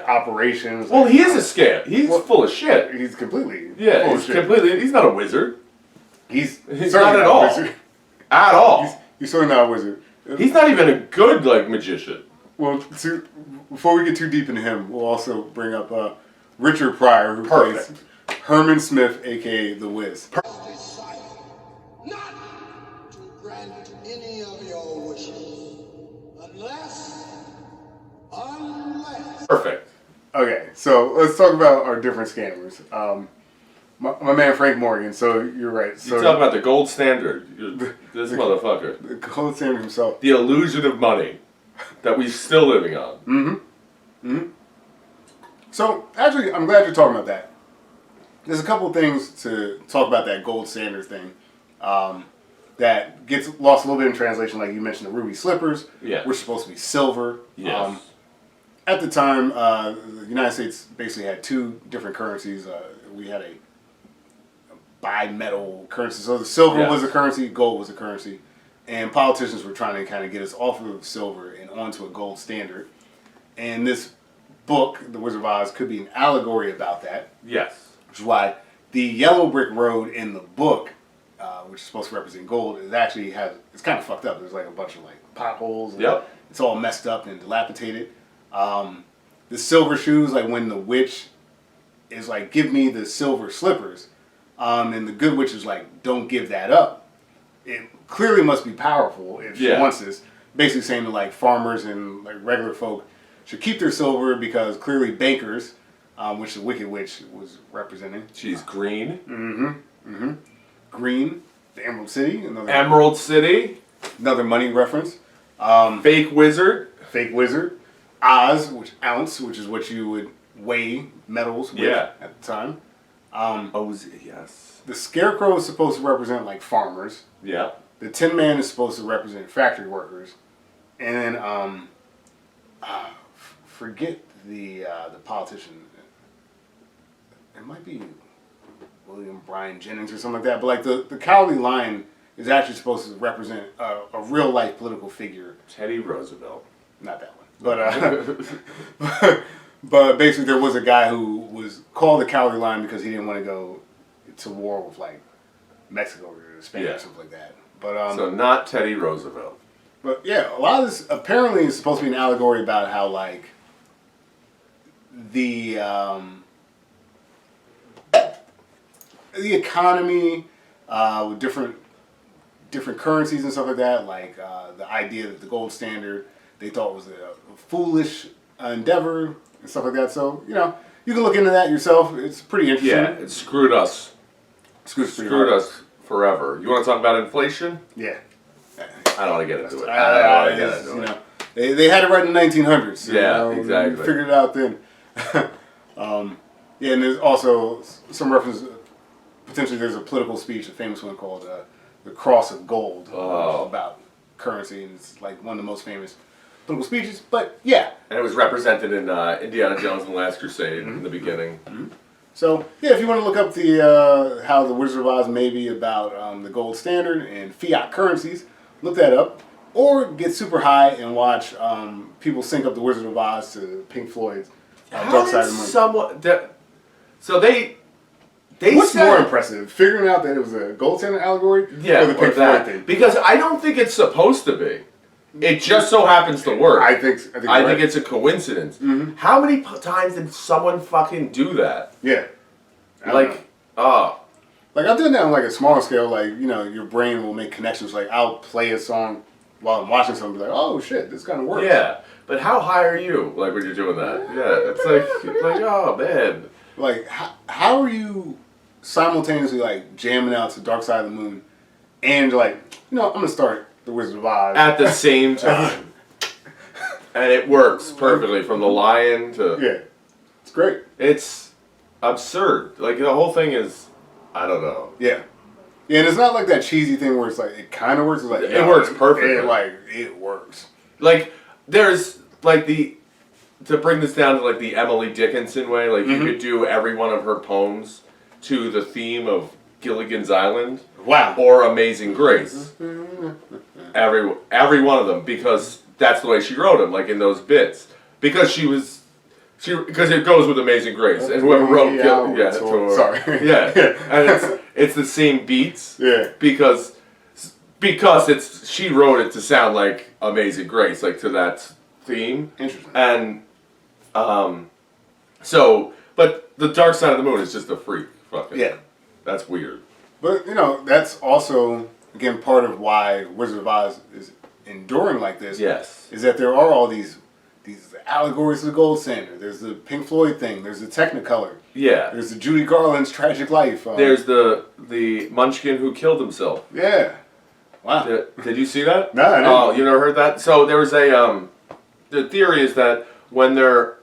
operation. Well, like, he is a scam. He's full of shit. He's completely Yeah, full he's of shit. completely. He's not a wizard. He's not at all. Wizard. At all. He's certainly not a wizard. He's not even a good like magician. Well, before we get too deep into him, we'll also bring up Richard Pryor, who plays Herman Smith, aka the Wiz. Not to grant any of your wishes, unless. Perfect. Okay, so let's talk about our different scammers. My man Frank Morgan. So you're right. So You talk about the gold standard. This motherfucker. The gold standard himself. The illusion of money that we're still living on. So actually, I'm glad you're talking about that. There's a couple of things to talk about that gold standard thing that gets lost a little bit in translation. Like you mentioned, the ruby slippers, Yeah. were supposed to be silver. Yes. At the time, the United States basically had two different currencies. We had a bimetal currency. So the silver was a currency, gold was a currency. And politicians were trying to kind of get us off of silver and onto a gold standard. And this book, The Wizard of Oz, could be an allegory about that. Yes. Which is why the yellow brick road in the book, which is supposed to represent gold, is actually it's kind of fucked up. There's like a bunch of like potholes. And it's all messed up and dilapidated. The silver shoes, like when the witch is like, give me the silver slippers, and the good witch is like, don't give that up. It clearly must be powerful if she wants this. Basically saying that like farmers and like regular folk should keep their silver because clearly bankers, which the Wicked Witch was representing. She's green. Green, the Emerald City. Emerald City. Another money reference. Fake wizard. Fake wizard. Oz, ounce, which is what you would weigh metals with at the time. Oz, yes. The Scarecrow is supposed to represent like farmers. Yeah. The Tin Man is supposed to represent factory workers. And then, forget the politician. It might be William Bryan Jennings or something like that. But like the Cowardly Lion is actually supposed to represent a real life political figure. Teddy Roosevelt. Not that one. But basically there was a guy who was called the Cowardly Lion because he didn't want to go to war with like Mexico or Spain or something like that. But so not Teddy Roosevelt. But yeah, a lot of this apparently is supposed to be an allegory about how like the economy with different currencies and stuff like that, like the idea that the gold standard they thought was a foolish endeavor and stuff like that. So you can look into that yourself. It's pretty interesting. Yeah, it screwed us. Screwed us forever. You want to talk about inflation? Yeah. I don't want to get into it. They had it right in the 1900s. So, exactly. Figured it out then. And there's also some reference. Potentially, there's a political speech, a famous one called "The Cross of Gold," about currency, and it's like one of the most famous political speeches. But yeah, and it was represented in Indiana Jones and the Last Crusade in the beginning. So yeah, if you want to look up the how the Wizard of Oz may be about the gold standard and fiat currencies, look that up, or get super high and watch people sync up the Wizard of Oz to Pink Floyd's Dark Side of the Moon. So they What's more impressive, figuring out that it was a gold standard allegory, or the Pink Floyd thing? Because I don't think it's supposed to be. It just so happens to work. I think it's a coincidence. How many times did someone fucking do that? Yeah. Like I've done that on like a smaller scale. Like your brain will make connections. Like I'll play a song while I'm watching something. Like, oh shit, this kind of works. Yeah, but how high are you? Like when you're doing that? Yeah, it's like oh man. Like how are you simultaneously like jamming out to Dark Side of the Moon, and you're like, I'm gonna start the Wizard of Oz at the same time, and it works perfectly from the Lion to it's great. It's absurd. Like the whole thing is, I don't know. Yeah, and it's not like that cheesy thing where it's like it kind of works. It's like it works perfectly. It works. Like there's like the to bring this down to like the Emily Dickinson way, like you Mhm. could do every one of her poems to the theme of Gilligan's Island. Wow. Or Amazing Grace. Every one of them, because that's the way she wrote them, like in those bits. Because because it goes with Amazing Grace, and whoever wrote Sorry. and it's the same beats. Yeah. Because she wrote it to sound like Amazing Grace, like to that theme. Interesting. And but the Dark Side of the Moon is just a freak. Fucking Yeah. That's weird. But, that's also, again, part of why Wizard of Oz is enduring like this. Yes. Is that there are all these allegories to the gold standard. There's the Pink Floyd thing. There's the Technicolor. Yeah. There's the Judy Garland's Tragic Life. There's the Munchkin who killed himself. Yeah. Wow. Did you see that? No, I didn't. Oh, you never heard that? So there was the theory is that when they're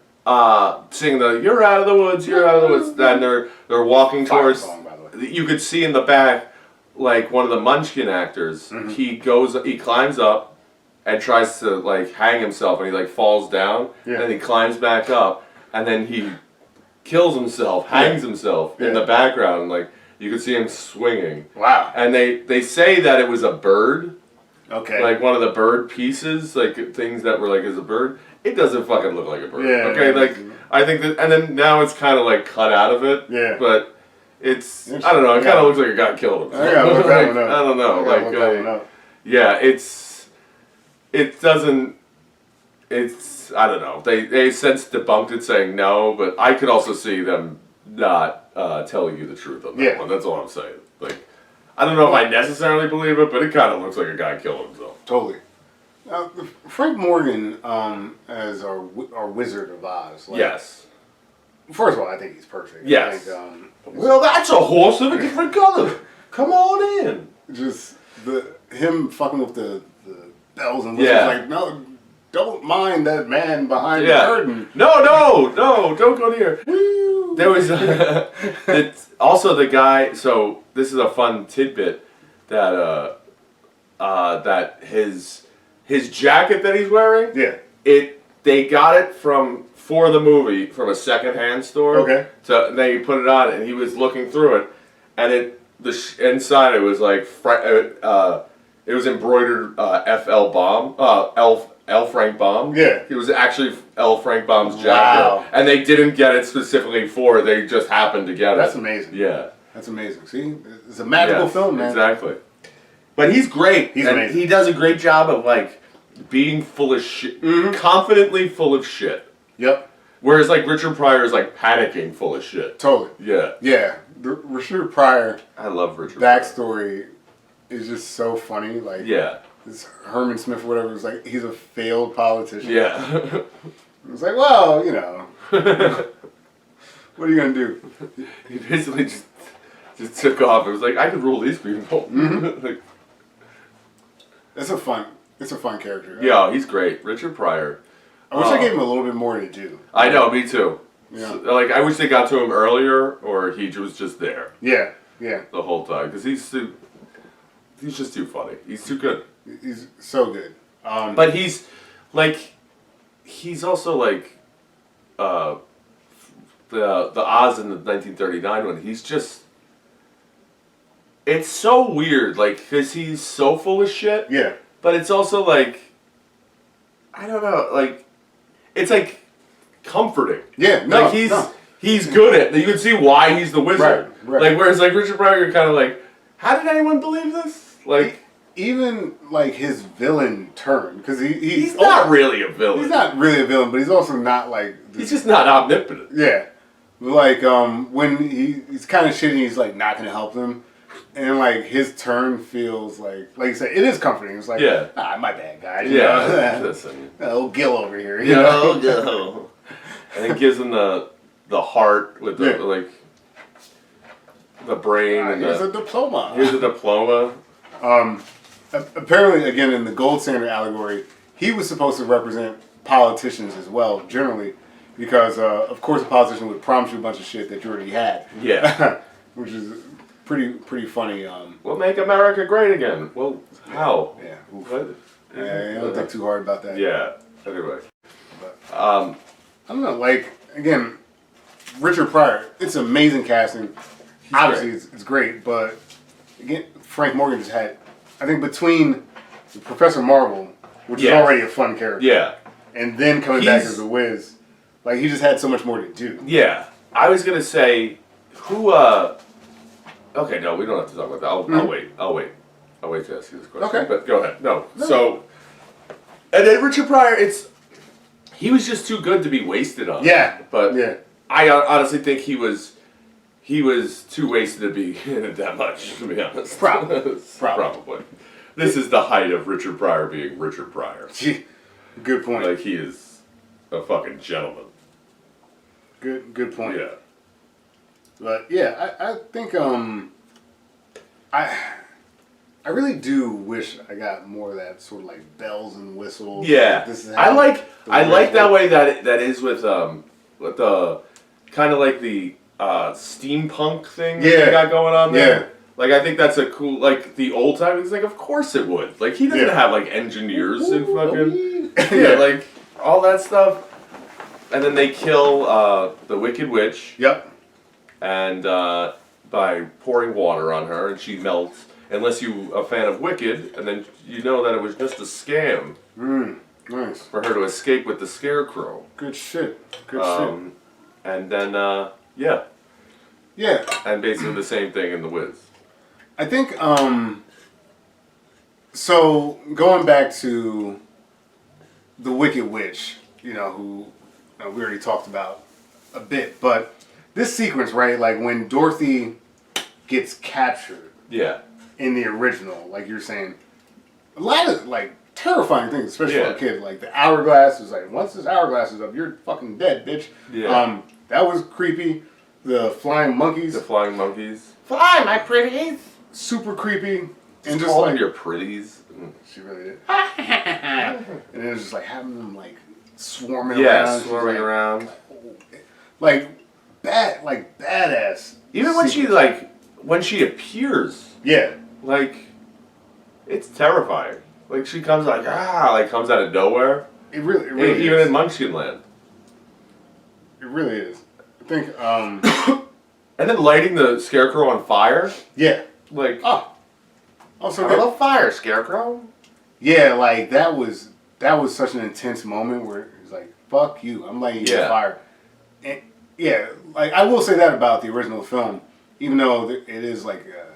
singing the "You're out of the woods, you're out of the woods," then they're walking towards. Song, by the way. You could see in the back, like one of the Munchkin actors. Mm-hmm. He climbs up and tries to like hang himself, and he like falls down, and then he climbs back up, and then he kills himself, hangs himself in the background, like you could see him swinging. Wow. And they say that it was a bird. Okay. Like one of the bird pieces, like things that were like as a bird. It doesn't fucking look like a bird. Yeah. Okay, like I think that, and then now it's kind of like cut out of it. Yeah. But it's I don't know. It kind of looks like a guy killed himself. I gotta look that one up. I don't know. I gotta look that one up. Yeah, it doesn't. It's I don't know. They since debunked it, saying no, but I could also see them not telling you the truth on that one. That's all I'm saying. Like, I don't know if I necessarily believe it, but it kind of looks like a guy killed himself. Totally. Frank Morgan as our Wizard of Oz. Like, Yes. First of all, I think he's perfect. Yes. Like, Well, that's a horse of a different color. Come on in. Just him fucking with the bells and whistles. Yeah. Like, no, don't mind that man behind the curtain. No, don't go near. There was it's also the guy. So this is a fun tidbit that that his jacket that he's wearing. Yeah. They got it for the movie from a secondhand store. Okay. So they put it on, and he was looking through it, and inside it was like it was embroidered F.L. Baum, L. Frank Baum. Yeah. It was actually L. Frank Baum's jacket. Wow. And they didn't get it specifically for it. They just happened to get it. That's amazing. Yeah. That's amazing. See? It's a magical film, man. Exactly. But he's great. He's and amazing. he does a great job of like being full of shit. Confidently full of shit. Yep. Whereas like Richard Pryor is like panicking full of shit. Totally. Yeah. Yeah. The Richard Pryor I love Richard backstory is just so funny. Like, yeah. This Herman Smith or whatever was like, he's a failed politician. Yeah. It's like, well, what are you gonna do? He basically just took off. It was like I could rule these people. Like, it's a fun character. yeah, he's great, Richard Pryor. I wish I gave him a little bit more to do. I know, me too. Yeah. So, like I wish they got to him earlier, or he was just there. Yeah. Yeah. The whole time, because he's just too funny. He's too good. He's so good. But he's also like the Oz in the 1939 one. He's just it's so weird, like because he's so full of shit. Yeah. But it's also like I don't know, like it's like comforting. Yeah. No. Like he's good at. You can see why he's the wizard. Right. Like whereas like Richard Pryor, you're kind of like, how did anyone believe this? Like. Even like his villain turn, because he's not really a villain. He's not really a villain, but he's also not like he's just not omnipotent. Yeah, like when he's kind of shitty, he's like not gonna help them, and like his turn feels like you said, it is comforting. It's like my bad guys. Listen, old Gil over here. Old Gil. And it gives him the heart with the like the brain and here's a diploma. Here's a diploma. Apparently, again, in the gold standard allegory, he was supposed to represent politicians as well, generally, because, of course, a politician would promise you a bunch of shit that you already had. Yeah. Which is pretty funny. We'll make America great again. Well, how? Yeah. What? Don't think too hard about that. Yeah. Anyway. don't know. Like again, Richard Pryor. It's amazing casting. Obviously, it's great, but again, Frank Morgan just had. I think between Professor Marvel, which is already a fun character, and then coming back as the Wiz, like he just had so much more to do. Yeah, I was gonna say, who? Okay, no, we don't have to talk about that. I'll wait. I'll wait to ask you this question. Okay, but go ahead. No. So, and then Richard Pryor, he was just too good to be wasted on. Yeah, but I honestly think he was too wasted to be in it that much. To be honest, probably. This is the height of Richard Pryor being Richard Pryor. Good point. Like he is a fucking gentleman. Good point. Yeah. But yeah, I think I really do wish I got more of that sort of like bells and whistles. Yeah, like, this is I like that way that is with the kind of like the steampunk thing that they got going on there. Yeah. Like I think that's a cool like the old time. It's like of course it would. Like he doesn't have like engineers and fucking like all that stuff. And then they kill the Wicked Witch. Yep. And by pouring water on her, and she melts. Unless you a fan of Wicked, and then you know that it was just a scam. Nice. For her to escape with the Scarecrow. Good shit. Good shit. And then yeah. And basically the same thing in The Wiz. I think so going back to the Wicked Witch, you know, who we already talked about a bit, but this sequence, right, like when Dorothy gets captured in the original, like you're saying, a lot of like terrifying things, especially for a kid. Like the hourglass is like, once this hourglass is up, you're fucking dead, bitch. That was creepy. The flying monkeys. Fly, my pretties. Super creepy. And just like your pretties. She really did. And it was just like having them like swarming around. Yeah, swarming around. Like badass. Even when she appears. Yeah. Like it's terrifying. Like she comes like comes out of nowhere. It really even is. in Munchkinland. It really is. I think and then lighting the Scarecrow on fire. Yeah. Like also I love fire, Scarecrow. Yeah, like that was such an intense moment where it's like, fuck you, I'm lighting you on fire. And yeah, like I will say that about the original film, even though it is like a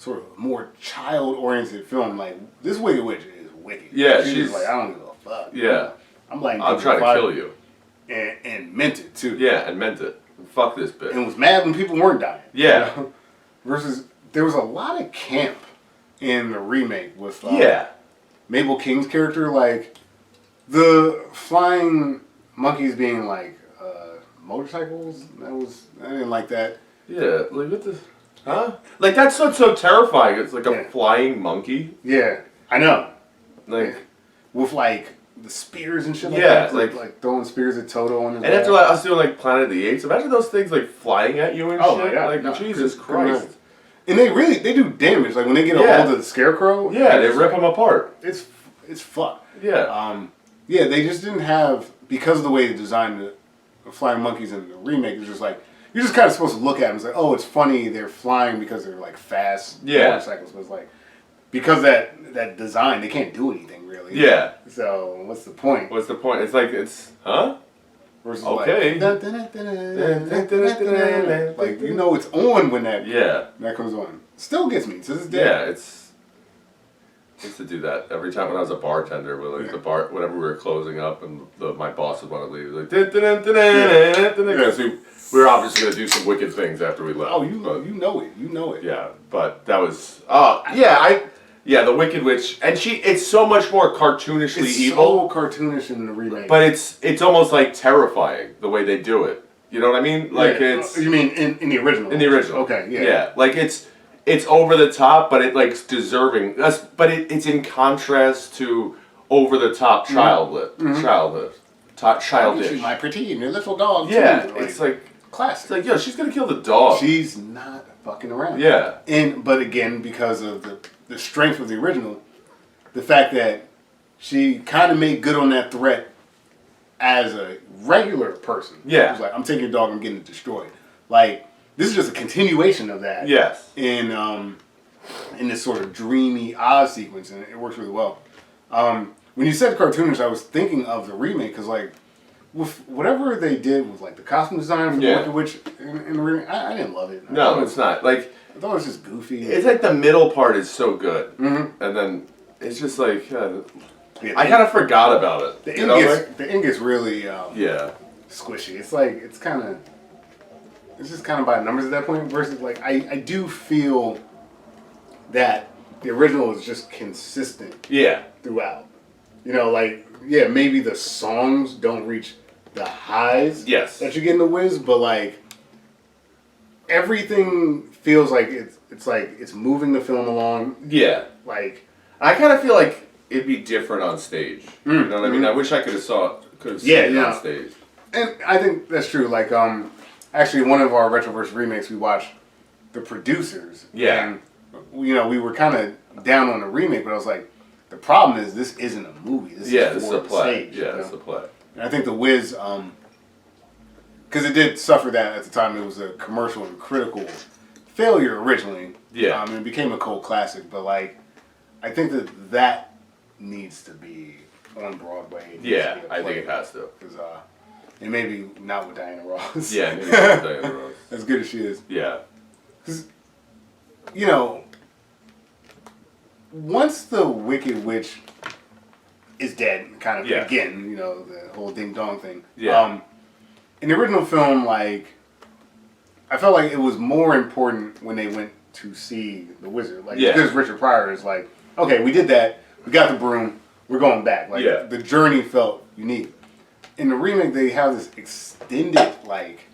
sort of more child-oriented film. Like this Wicked Witch is wicked. Yeah, she's like, I don't give a fuck. Yeah, I'm lighting. I'm trying to kill you. And meant it too. Yeah, and meant it. Fuck this bitch. And was mad when people weren't dying. Yeah. You know? Versus there was a lot of camp in the remake with Mabel King's character, like the flying monkeys being like motorcycles. I didn't like that. Yeah, like what the like that's what's so terrifying. It's like a flying monkey. Yeah, I know. Like with like the spears and shit. Like throwing spears at Toto on his and after like us doing like Planet of the Apes, imagine those things like flying at you and shit. My God, like Jesus Christ. And they do damage. Like when they get a hold of the Scarecrow. Yeah, they rip him apart. It's fucked. Yeah. They just didn't have, because of the way they designed the flying monkeys in the remake. It's just like you're just kind of supposed to look at them and say, oh, it's funny they're flying because they're like fast motorcycles. But it's like because that design, they can't do anything really. Yeah. So what's the point? What's the point? It's like Versus okay. Like you know it's on when that comes on. Still gets me to this day. Yeah, I used to do that every time when I was a bartender. With like the bar, whenever we were closing up, and my boss would want to leave, like because we were obviously going to do some wicked things after we left. Oh, you know it. Yeah, but that was the Wicked Witch, and it's so much more cartoonishly evil. So cartoonish in the remake, but it's almost like terrifying the way they do it. You know what I mean? Like it's. You mean in the original? In the original. Okay. Yeah. Yeah, like it's over the top, but it like deserving. But it's in contrast to over the top childish. My pretty and your little dog. Yeah, too. it's like classic. It's like yo, she's gonna kill the dog. She's not fucking around. Yeah, but again, because of the strength of the original, the fact that she kind of made good on that threat as a regular person. Yeah. Who's like, I'm taking your dog, I'm getting it destroyed. Like, this is just a continuation of that. Yes. In this sort of dreamy Oz sequence, and it works really well. When you said cartoonish, I was thinking of the remake, because, like, with whatever they did with, like, the costume design for the Wicked Witch in the remake, I didn't love it. No, it's not. Like, I thought it was just goofy. It's like the middle part is so good. Mm-hmm. And then it's just like, I kind of forgot about it. The end gets really squishy. It's like, it's just kind of by numbers at that point, versus, like, I do feel that the original is just consistent throughout. You know, like, maybe the songs don't reach the highs that you get in The Wiz, but, like, everything feels like it's moving the film along. Yeah. Like, I kind of feel like it'd be different on stage. You know what I mean? I wish I could have seen it on stage. And I think that's true. Like, actually, one of our Retroverse remakes, we watched The Producers. Yeah. And, you know, we were kind of down on the remake, but I was like, the problem is this isn't a movie. This is a play. Yeah, it's a play. And I think The Wiz, because it did suffer that at the time. It was a commercial and critical failure originally. Yeah. And it became a cult classic. But, like, I think that needs to be on Broadway. Yeah, I think it has to. Because, and maybe not with Diana Ross. Yeah, maybe not with Diana Ross. As good as she is. Yeah. Because, you know, once the Wicked Witch is dead, kind of again, you know, the whole ding dong thing. Yeah. In the original film, like, I felt like it was more important when they went to see the wizard. Like, because Richard Pryor is like, okay, we did that, we got the broom, we're going back. Like, the journey felt unique. In the remake, they have this extended, like,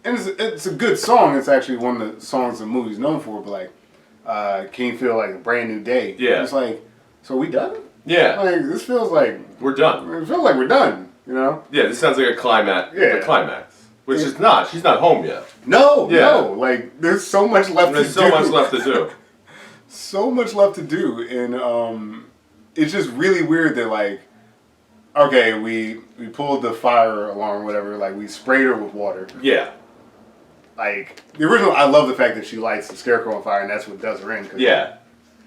and it's a good song. It's actually one of the songs the movie's known for, but, like, can you feel like a brand new day? Yeah. It's like, so are we done? Yeah. Like, this feels like we're done. It feels like we're done, you know? Yeah, this sounds like a climax. Yeah. A climax. Which is not. She's not home yet. No, no. Like, there's so much left to do. There's so much left to do. So much left to do. And it's just really weird that, like, okay, we pulled the fire alarm or whatever, like, we sprayed her with water. Yeah. Like, the original, I love the fact that she lights the scarecrow on fire and that's what does her in. Yeah.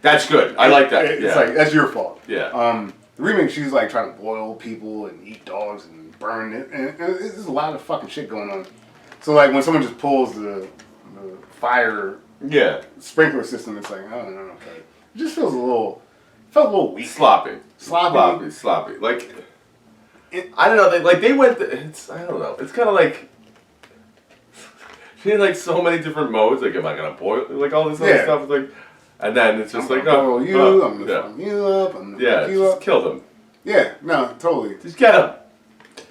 That's good. I like that. It's like, that's your fault. Yeah. The remake, she's like trying to boil people and eat dogs and burn it. And there's a lot of fucking shit going on. So, like, when someone just pulls the fire sprinkler system, it's like, oh, no, okay. It just felt a little weak. Sloppy. Like, I don't know. They went. I don't know. It's kind of like. She had like so many different modes. Like, am I gonna boil? Like all this other stuff. It's like, and then it's just I'm like, gonna I'm gonna fuck you up. I'm gonna fuck you up. Kill them. Yeah, no, totally. Just get them.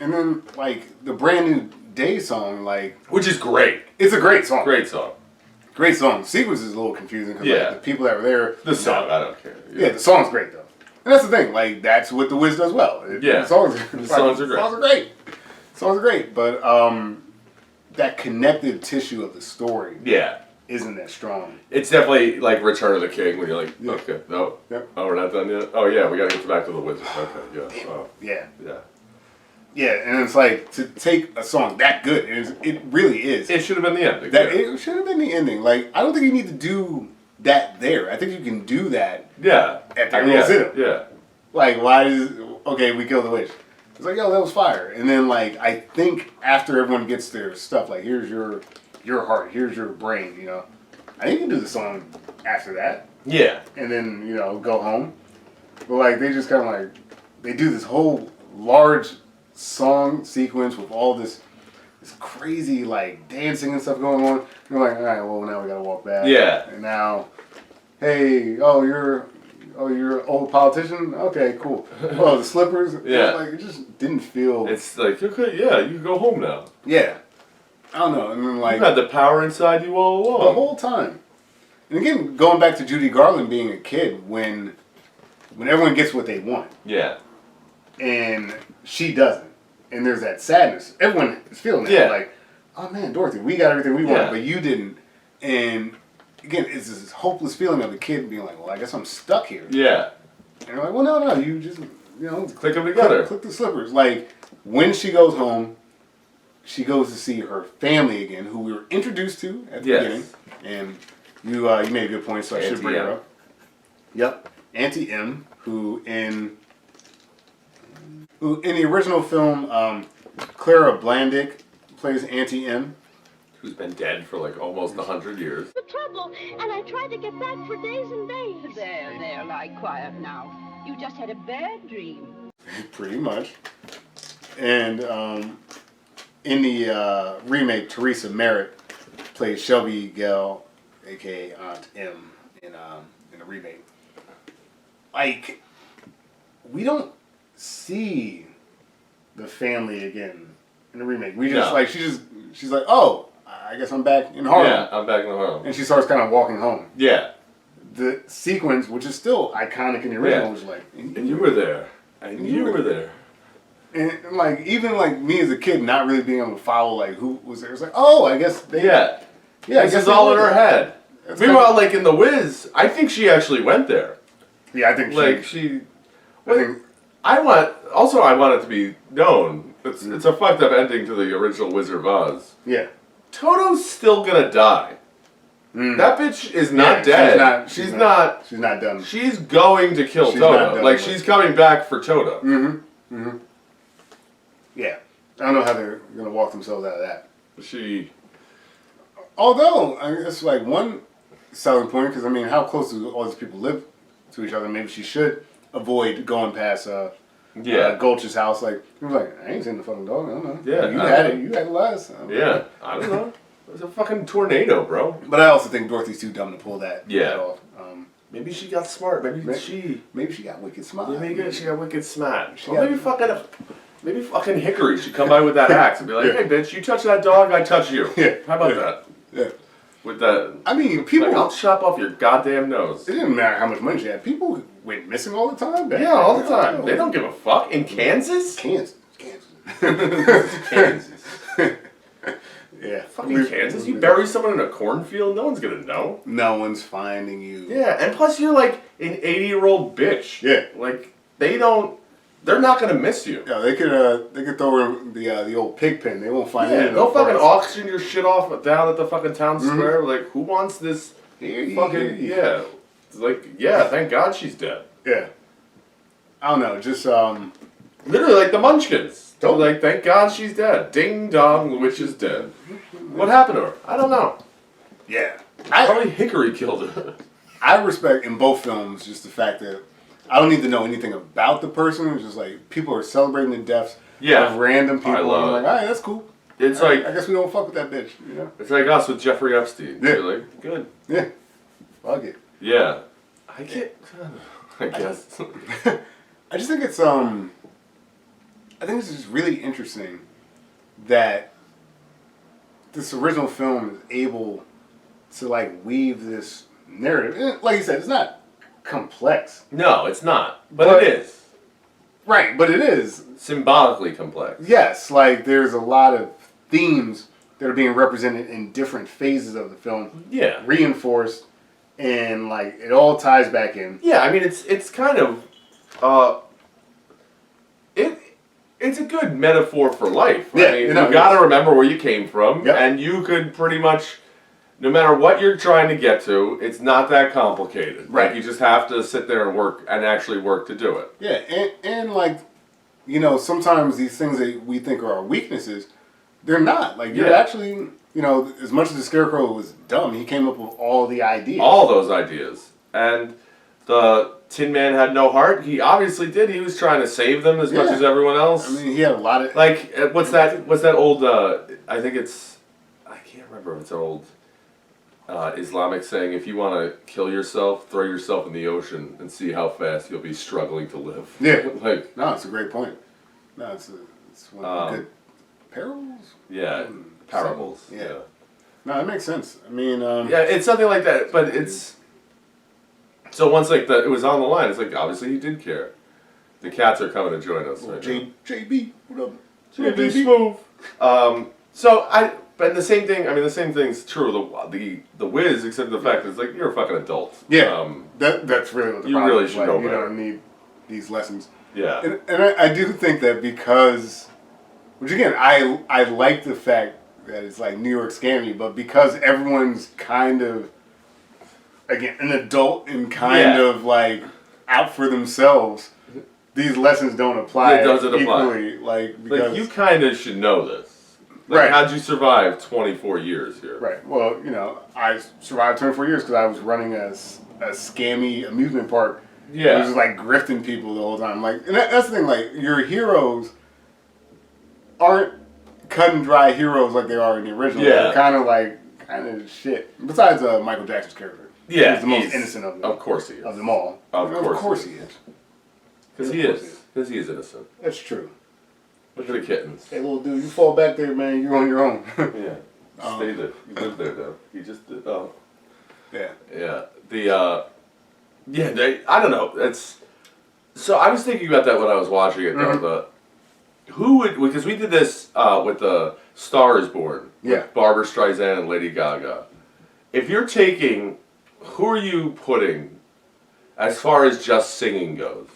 And then like the brand new day song, like, which is great. It's a great song. Great song. Great song. The sequence is a little confusing because like, the people that were there. The song, I don't care. Yeah, the song's great though. And that's the thing. Like, that's what The Wiz does well. The songs are great. Songs are great, but that connective tissue of the story isn't that strong. It's definitely like Return of the King when you're like, okay, no, oh, we're not done yet. Oh yeah, we gotta get back to the wizard. Okay, yeah, yeah, and it's like to take a song that good. It really is. It should have been the ending. It should have been the ending. Like, I don't think you need to do that there. I think you can do that. At the Rosetta. Yeah. Like, why is we killed the witch? It's like, yo, that was fire. And then, like, I think after everyone gets their stuff, like, here's your heart, here's your brain, you know. I think you can do the song after that. Yeah. And then, you know, go home. But, like, they just kind of, like, they do this whole large song sequence with all this crazy, like, dancing and stuff going on. You're like, all right, well, now we gotta walk back. Yeah. And now, hey, you're an old politician? Okay, cool. Oh, the slippers? Yeah. Like, it just didn't feel... It's like, okay, yeah, you can go home now. Yeah. I don't know. And then, like... You've had the power inside you all along. The whole time. And again, going back to Judy Garland being a kid, when everyone gets what they want. Yeah. And she doesn't. And there's that sadness. Everyone is feeling that. Yeah. Like, oh man, Dorothy, we got everything we wanted, but you didn't. And again, it's this hopeless feeling of the kid being like, well, I guess I'm stuck here. Yeah. And you're like, well, no, you just, you know, click them together. Click the slippers. Like, when she goes home, she goes to see her family again, who we were introduced to at the beginning. And you made a good point, so I should bring her up. Yep. Auntie M, who in the original film, Clara Blandick plays Auntie M. Who's been dead for like almost 100 years. The trouble, and I tried to get back for days and days. There, lie quiet now. You just had a bad dream. Pretty much. And in the remake, Teresa Merritt plays Shelby Gale, aka Aunt M, in the remake. Like, we don't see the family again in the remake. We just she's like, oh, I guess I'm back in Harlem. Yeah, I'm back in Harlem. And she starts kind of walking home. Yeah. The sequence, which is still iconic in the original, was like, and you were there. And you were there. And like, even like me as a kid not really being able to follow like who was there. It's like, oh, I guess they... Yeah. This is all in her head. Meanwhile, like in The Wiz, I think she actually went there. Yeah, I think I want it to be known. It's a fucked up ending to the original Wizard of Oz. Yeah. Toto's still gonna die. That bitch is not dead. She's not done. She's going to kill Toto. Like, she's coming back for Toto. Yeah. I don't know how they're gonna walk themselves out of that. Although, I guess like one selling point, because I mean, how close do all these people live to each other? Maybe she should avoid going past Gulch's house. Like, he was like, I ain't seen the fucking dog. I don't know. Yeah, you had it last. I don't know. It was a fucking tornado, bro. But I also think Dorothy's too dumb to pull that off. Maybe she got smart. Maybe she got wicked smart. Yeah, maybe she got wicked smart. Maybe fucking Hickory should come by with that axe and be like, hey, bitch, you touch that dog, I touch you. Yeah. How about that? Yeah. With that. I mean, people... Like, I'll chop off your goddamn nose. It didn't matter how much money she had. People went missing all the time. All the time. They don't give a fuck. In Kansas? Kansas. Yeah. Fucking Kansas? You bury someone in a cornfield? No one's gonna know. No one's finding you. Yeah, and plus you're like an 80-year-old bitch. Yeah. Like, they're not gonna miss you. Yeah, they could throw in the old pig pen. They won't find it. They'll fucking auction your shit off down at the fucking town square. Like, who wants this fucking... Yeah. It's like, yeah, thank God she's dead. Yeah. I don't know, just... Literally like the Munchkins. Like, thank God she's dead. Ding dong, the witch is dead. What happened to her? I don't know. Yeah. Probably Hickory killed her. I respect in both films just the fact that I don't need to know anything about the person. It's just like people are celebrating the deaths of random people. And you're like, all right, that's cool. It's I like... I guess we don't fuck with that bitch. You know? It's like us with Jeffrey Epstein. Yeah. You're like, good. Yeah. Fuck it. Yeah. I guess. I just think it's I think this is really interesting that this original film is able to like weave this narrative. And like you said, it's not complex. No, it's not. But it is. Right, but it is. Symbolically complex. Yes, like there's a lot of themes that are being represented in different phases of the film. Yeah. Reinforced, and like it all ties back in. Yeah, I mean it's kind of it's a good metaphor for life. Yeah, I mean, you gotta remember where you came from, and you could pretty much, no matter what you're trying to get to, it's not that complicated. Right. Like, you just have to sit there and work and actually work to do it. Yeah, and like, you know, sometimes these things that we think are our weaknesses, they're not. Like, you're actually, you know, as much as the Scarecrow was dumb, he came up with all the ideas. All those ideas. And the Tin Man had no heart. He obviously did. He was trying to save them as much as everyone else. I mean, he had a lot of... Like, what's that old, I think it's, I can't remember if it's an old Islamic saying, if you want to kill yourself, throw yourself in the ocean and see how fast you'll be struggling to live. Yeah. Like, no, it's a great point. No, it's one of the good parables? Yeah, parables. Yeah. No, that makes sense. I mean... yeah, it's something like that, but it's... So once like it was on the line, it's like obviously he did care. The cats are coming to join us. Right JB, what up? JB Smooth. But the same thing. I mean, the same thing's true. The Wiz, except the fact that it's like you're a fucking adult. Yeah. That's really what the you problem really is. should like, know you better. don't need these lessons. Yeah. And I do think that because Which again, I like the fact that it's like New York scammy, but because everyone's kind of again an adult and kind of like out for themselves, these lessons don't apply. It doesn't equally. apply. Like because you kind of should know this. Like, right? How'd you survive 24 years here? Right. Well, I survived 24 years because I was running a scammy amusement park. Yeah. It was just like grifting people the whole time. Like, and that's the thing. Like, your heroes aren't cut and dry heroes like they are in the original. Yeah. They're kind of shit. Besides Michael Jackson's character. Yeah. He's the most innocent of them. Of course he is. Of them all. Of course he is. Because he is. Because he is innocent. That's true. Look at the kittens. Hey, little dude, you fall back there, man. You're on your own. Yeah. Stay there. You live there, though. You just did. Oh. Yeah. Yeah. I don't know. It's so I was thinking about that when I was watching it. Though, who would, because we did this with the Star is Born. Yeah. Barbara Streisand and Lady Gaga. If you're taking, who are you putting as far as just singing goes?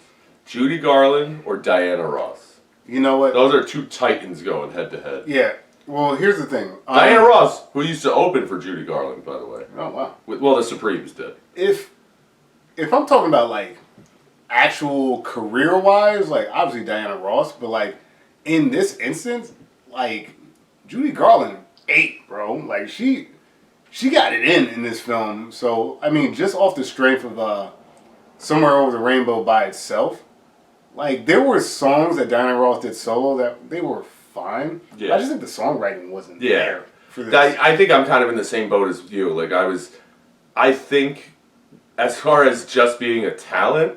Judy Garland or Diana Ross? You know what? Those are two titans going head to head. Yeah. Well, here's the thing. Diana Ross, who used to open for Judy Garland, by the way. Oh, wow. Well, the Supremes did. If I'm talking about, like, actual career-wise, like, obviously Diana Ross, but, like, in this instance, like, Judy Garland ate, bro. Like, she got it in this film. So, I mean, just off the strength of Somewhere Over the Rainbow by itself, like, there were songs that Diana Ross did solo that they were fine. Yeah. I just think the songwriting wasn't there for this. I think I'm kind of in the same boat as you. Like, I think, as far as just being a talent,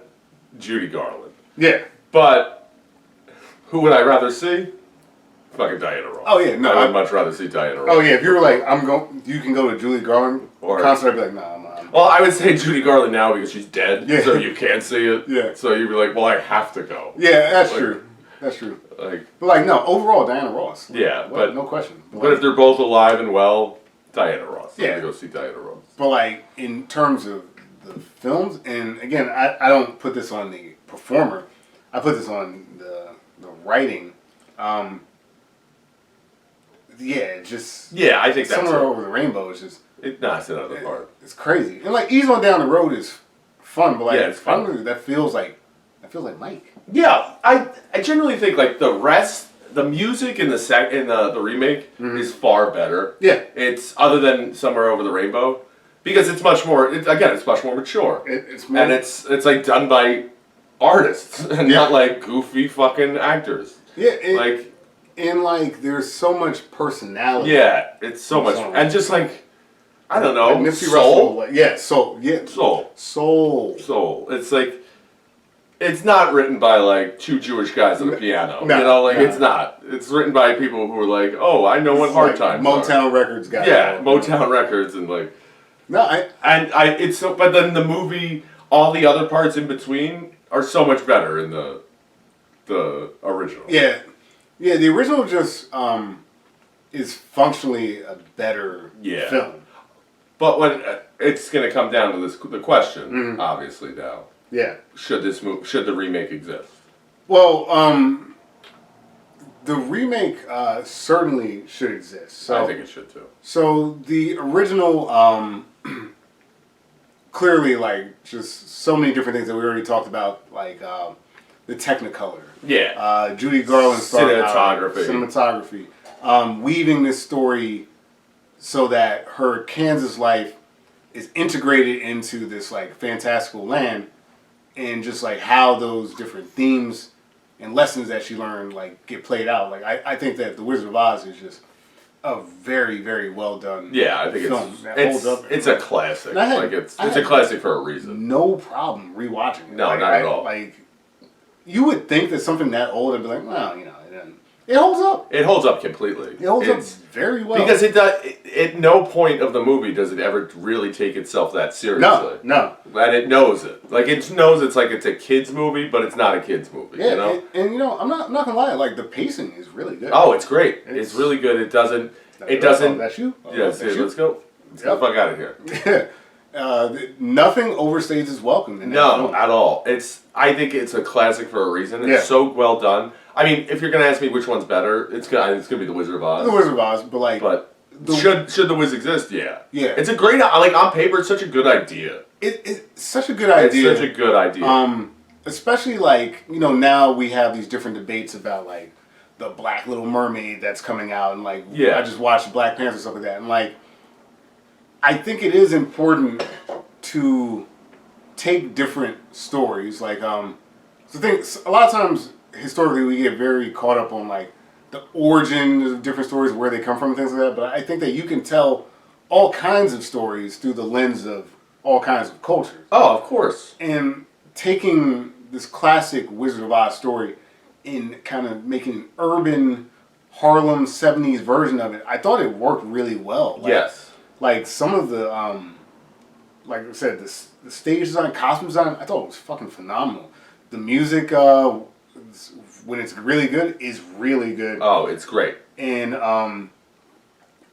Judy Garland. Yeah. But who would I rather see? Fucking Diana Ross. Oh yeah, no. I would much rather see Diana Ross. Oh yeah, if you were like, you can go to Judy Garland concert, I'd be like, nah. Well, I would say Judy Garland now because she's dead, Yeah. so you can't see it. Yeah. So you'd be like, well, I have to go. Yeah, that's Like, true. That's true. Like, But like, no, overall, Diana Ross. Like, yeah, but no question. But if they're both alive and well, Diana Ross. I'm Yeah. gonna go see Diana Ross. But like, in terms of the films, and again, I don't put this on the performer. I put this on the writing. Yeah, I think that's Somewhere it. Over the Rainbow is just. It's another part. It's crazy, and like Ease on Down the Road is fun, but like Yeah, it's fun. finally, that feels like Mike. Yeah, I generally think like the rest, the music in the remake is far better. Yeah. It's other than Somewhere Over the Rainbow because it's much more. It's much more mature. It's more, and it's like done by artists and not like goofy fucking actors. Yeah, like there's so much personality. Yeah, it's so much, and just like I don't know, like Nipsey soul. Russell, like, yeah, soul. It's like it's not written by like two Jewish guys on the piano. No, it's not. It's written by people who are like, oh, I know what hard times are. Motown Records guys. Yeah, Motown Records and like. No, it's so, but then the movie, all the other parts in between are so much better in the original. Yeah, the original just is functionally a better film. But when it's going to come down to the question, obviously now. Yeah. Should the remake exist? Well, the remake certainly should exist. So, I think it should too. So the original, clearly, like just so many different things that we already talked about, like the Technicolor. Yeah. Judy Garland's cinematography. Weaving this story so that her Kansas life is integrated into this like fantastical land, and just like how those different themes and lessons that she learned like get played out. Like I think that The Wizard of Oz is just a very, very well done. Yeah, I think film it's a classic. It's a classic for a reason. No problem rewatching it. No, not at all. Like you would think that something that old and be like, well, it holds up. It holds up completely. It holds up very well. Because it does. At no point of the movie does it ever really take itself that seriously. No. And it knows it. Like it knows it's like it's a kids movie, but it's not a kids movie. Yeah, you know. And I'm not gonna lie. Like the pacing is really good. Oh, it's great. It's really good. It doesn't. That's you. Yeah, let's go. Let's get the fuck out of here. Nothing overstays its welcome. In that No, film. at all. I think it's a classic for a reason. It's Yeah. so well done. I mean, if you're gonna ask me which one's better, it's gonna be The Wizard of Oz. The Wizard of Oz, but like, should The Wiz exist? Yeah. Yeah. It's a great, like, on paper, it's such a good idea. It's such a good idea. It's such a good idea. Especially like, now we have these different debates about like the Black Little Mermaid that's coming out, and like, Yeah. I just watched Black Panther and stuff like that, and like, I think it is important to take different stories. Like, the thing, a lot of times historically we get very caught up on like the origin of different stories, where they come from, and things like that. But I think that you can tell all kinds of stories through the lens of all kinds of cultures. Oh, of course. And taking this classic Wizard of Oz story and kind of making an urban Harlem 70s version of it, I thought it worked really well. Like, Yes. Like some of the, like I said, the stage design, costume design, I thought it was fucking phenomenal. The music, when it's really good, is really good. Oh, it's great. And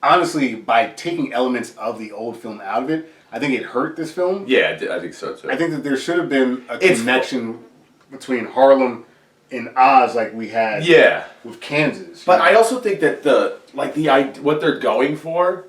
honestly, by taking elements of the old film out of it, I think it hurt this film. Yeah, I think so too. I think that there should have been a connection between Harlem and Oz, like we had with Kansas. But I also think that what they're going for,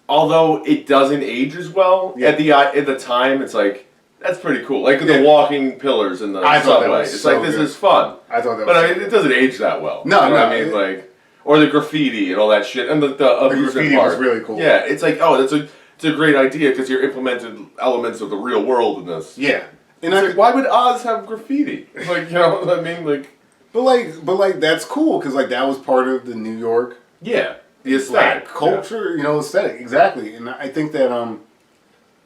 although it doesn't age as well at the time, it's like, that's pretty cool. Like the walking pillars in the subway. It's like, this is fun. I thought that was But I mean, it doesn't age that well. No, you know no. what I mean? Like, or the graffiti and all that shit. And the graffiti part. was really cool. Yeah, it's like, oh, it's a great idea because you're implementing elements of the real world in this. Yeah. And like, why would Oz have graffiti? Like, you know what I mean? Like, but like that's cool because like that was part of the New York the aesthetic culture, aesthetic, exactly. And I think that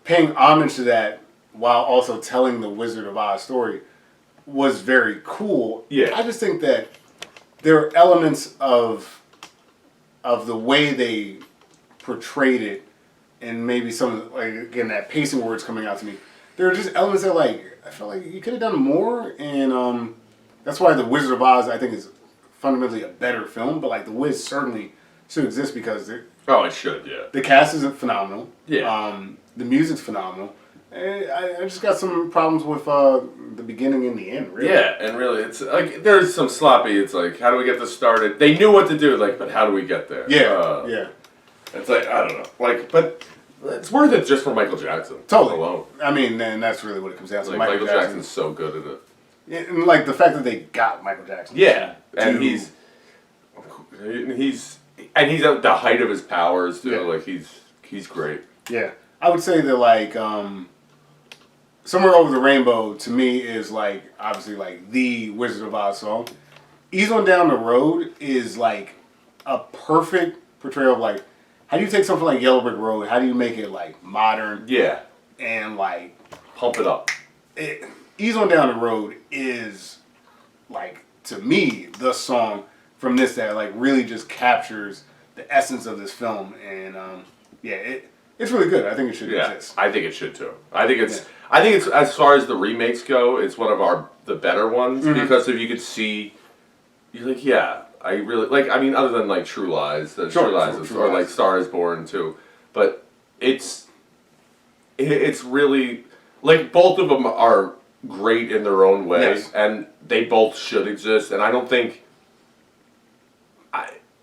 paying homage to that while also telling the Wizard of Oz story was very cool. Yeah. I just think that there are elements of the way they portrayed it, and maybe some of the, like, again, that pacing words coming out to me. There are just elements that like I felt like you could have done more, and that's why the Wizard of Oz I think is fundamentally a better film. But like the Wiz certainly should exist because it should, yeah. The cast is phenomenal. Yeah. The music's phenomenal. And I just got some problems with the beginning and the end, really. Yeah, and really, it's like there's some sloppy. It's like, how do we get this started? They knew what to do, like, but how do we get there? Yeah, yeah. It's like, I don't know, like, but it's worth it just for Michael Jackson. Totally. Alone. I mean, and that's really what it comes down to. Like, Michael Jackson's so good at it. Yeah, and like the fact that they got Michael Jackson. Yeah, and he's at the height of his powers too. Yeah. Like he's great. Yeah, I would say that like Somewhere Over the Rainbow to me is like obviously like the Wizard of Oz song. Ease on Down the Road is like a perfect portrayal of like how do you take something like Yellow Brick Road? How do you make it like modern? Yeah, and like pump it up. Ease on Down the Road is like to me the song from this that like really just captures the essence of this film, and it's really good. I think it should exist. I think it should too. I think it's as far as the remakes go, it's one of the better ones because if you could see, you're like, yeah, I really like. I mean, other than like True Lies, or like Star Is Born too, but it's really like both of them are great in their own way, and they both should exist. And I don't think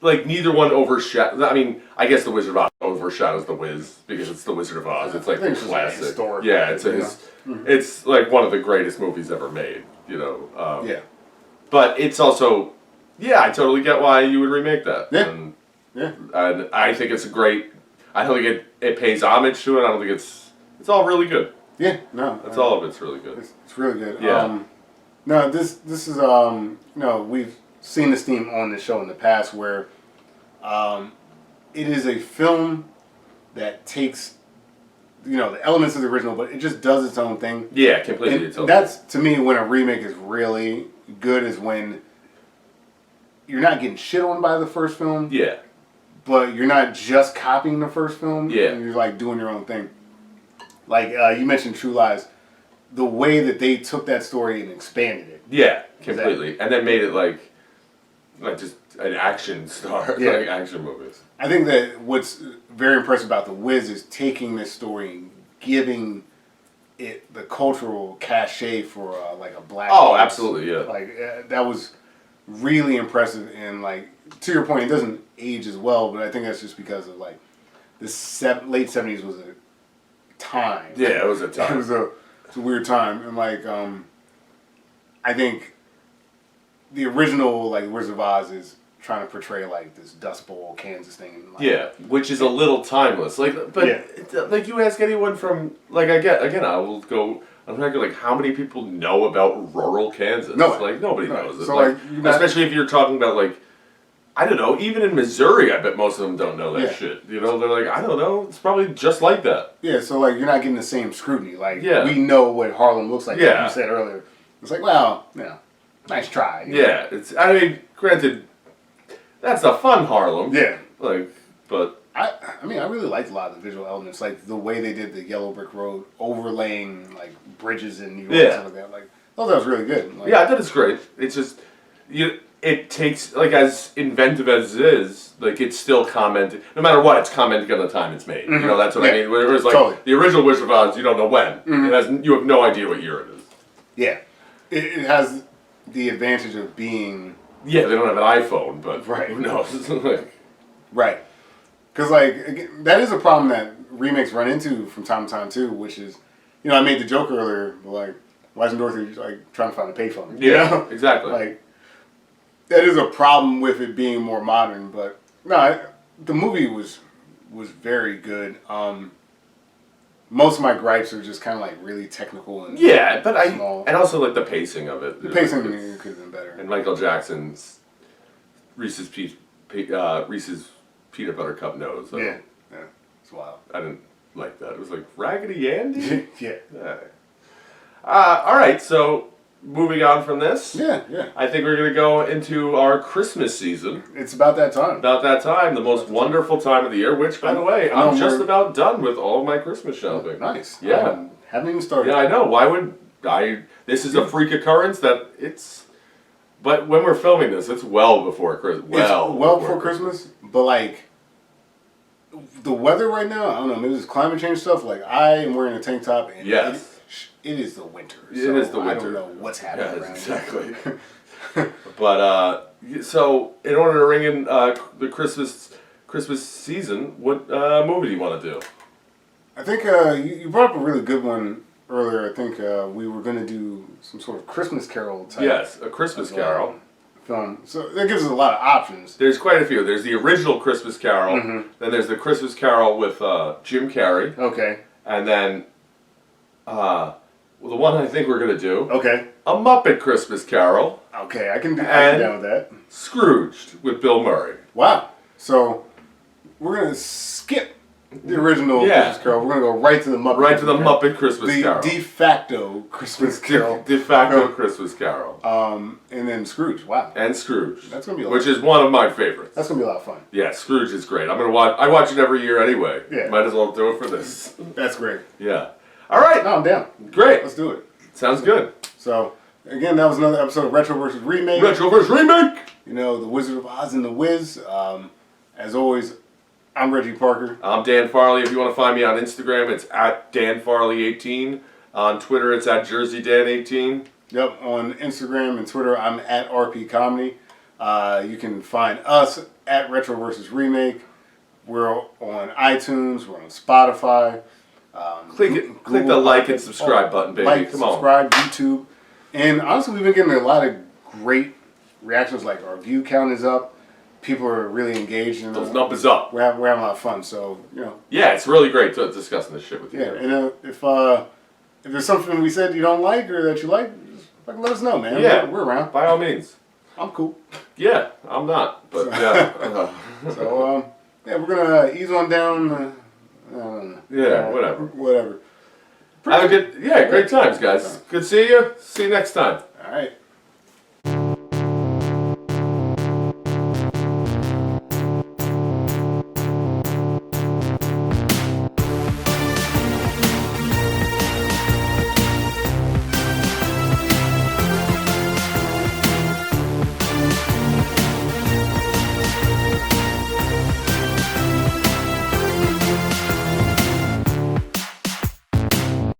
neither one overshadows. I mean, I guess the Wizard of Oz overshadows the Wiz because it's the Wizard of Oz. It's like the classic. Yeah, it's like one of the greatest movies ever made. You know. But it's also, I totally get why you would remake that. Yeah. And I think it's a great. I don't think it pays homage to it. I don't think it's all really good. Yeah. No. All of it's really good. It's really good. Yeah. No, this is we've seen this theme on the show in the past where it is a film that takes the elements of the original, but it just does its own thing. Yeah, completely. And that's to me when a remake is really good is when you're not getting shit on by the first film. Yeah. But you're not just copying the first film. Yeah. And you're like doing your own thing. Like you mentioned True Lies. The way that they took that story and expanded it. Yeah, completely. And then made it like just an action star, like action movies. I think that what's very impressive about The Wiz is taking this story giving it the cultural cachet for like a black. Oh, audience. absolutely, yeah. Like that was really impressive, and like to your point, it doesn't age as well, but I think that's just because of like this late 70s was a time. Yeah, it was a time. It was a weird time, and like I think the original like Wizard of Oz is trying to portray like this Dust Bowl Kansas thing. And, like, yeah, which is a little timeless. Like, but like you ask anyone from like again, I will go. I'm not like how many people know about rural Kansas? No, like nobody knows it. So like, like especially if you're talking about like. I don't know. Even in Missouri, I bet most of them don't know that shit. You know, they're like, I don't know. It's probably just like that. Yeah, so like you're not getting the same scrutiny. Like Yeah. we know what Harlem looks like. Yeah. Like you said earlier. It's like, well, nice try. you know? Yeah, it's. I mean, granted, that's a fun Harlem. Yeah. Like, but I mean, I really liked a lot of the visual elements, like the way they did the yellow brick road overlaying like bridges in New York and stuff like that. Like, I thought that was really good. Like, yeah, I thought it's great. It's just it takes like as inventive as it is, like it's still commented. No matter what, it's commenting on the time it's made. You know, that's what I mean. Whereas like the original Wizard of Oz, you don't know when. It has, you have no idea what year it is. Yeah, it has the advantage of being. Yeah, they don't have an iPhone, but right. Who knows? Like, right. Because like again, that is a problem that remakes run into from time to time too, which is, I made the joke earlier, but like, why isn't Dorothy like trying to find a payphone? Yeah, exactly. Like. That is a problem with it being more modern, but no, the movie was very good. Most of my gripes are just kind of like really technical and but small. and also like the pacing of it. The pacing could have been better. And Michael Jackson's Reese's peanut butter cup nose. Yeah, it's wild. I didn't like that. It was like Raggedy Andy. Yeah. All right, so. Moving on from this, yeah. I think we're going to go into our Christmas season. It's about that time. About that time, the most wonderful time of the year, which, by the way, I'm just about done with all my Christmas shopping. Nice. Yeah. Haven't even started. Yeah, I know. Why would I? This is a freak occurrence that it's... But when we're filming this, it's well before Christmas. Well before Christmas, but like... The weather right now, I don't know, maybe it's climate change stuff. Like, I am wearing a tank top and... Yes. It is the winter. It is the winter. I don't know what's happening around exactly. But so in order to ring in the Christmas season, what movie do you want to do? I think you brought up a really good one earlier. I think we were going to do some sort of Christmas Carol type. Yes, a Christmas Carol film. So that gives us a lot of options. There's quite a few. There's the original Christmas Carol. Then there's the Christmas Carol with Jim Carrey. Okay. And then. The one I think we're going to do. Okay. A Muppet Christmas Carol. Okay, I can down with that. Scrooged with Bill Murray. Wow. So, we're going to skip the original Christmas Carol. We're going to go right to the Muppet. Right to the Muppet Christmas Carol. The de facto Christmas Carol. De facto Christmas Carol. And then Scrooge. Wow. And Scrooge. That's going to be which is one of my favorites. That's going to be a lot of fun. Yeah, Scrooge is great. I'm going to watch. I watch it every year anyway. Yeah. Might as well do it for this. That's great. Yeah. All right. No, I'm down. Great. Let's do it. Sounds good. So, again, that was another episode of Retro vs. Remake. Retro vs. Remake! The Wizard of Oz and the Wiz. As always, I'm Reggie Parker. I'm Dan Farley. If you want to find me on Instagram, it's at DanFarley18. On Twitter, it's at JerseyDan18. Yep, on Instagram and Twitter, I'm at RP Comedy. You can find us at Retro vs. Remake. We're on iTunes. We're on Spotify. Click the like and subscribe button, baby. Like, Come on. subscribe, YouTube. And honestly, we've been getting a lot of great reactions. Like, our view count is up. People are really engaged. And those numbers up. We're having a lot of fun. So, Yeah, it's really great discussing this shit with you. Yeah, and if there's something we said you don't like or that you like, just let us know, man. Yeah. We're around. By all means. I'm cool. Yeah, I'm not. But, yeah. So, we're going to ease on down. Yeah, whatever. Whatever. Have a great times, guys. Good seeing you. See you next time. All right.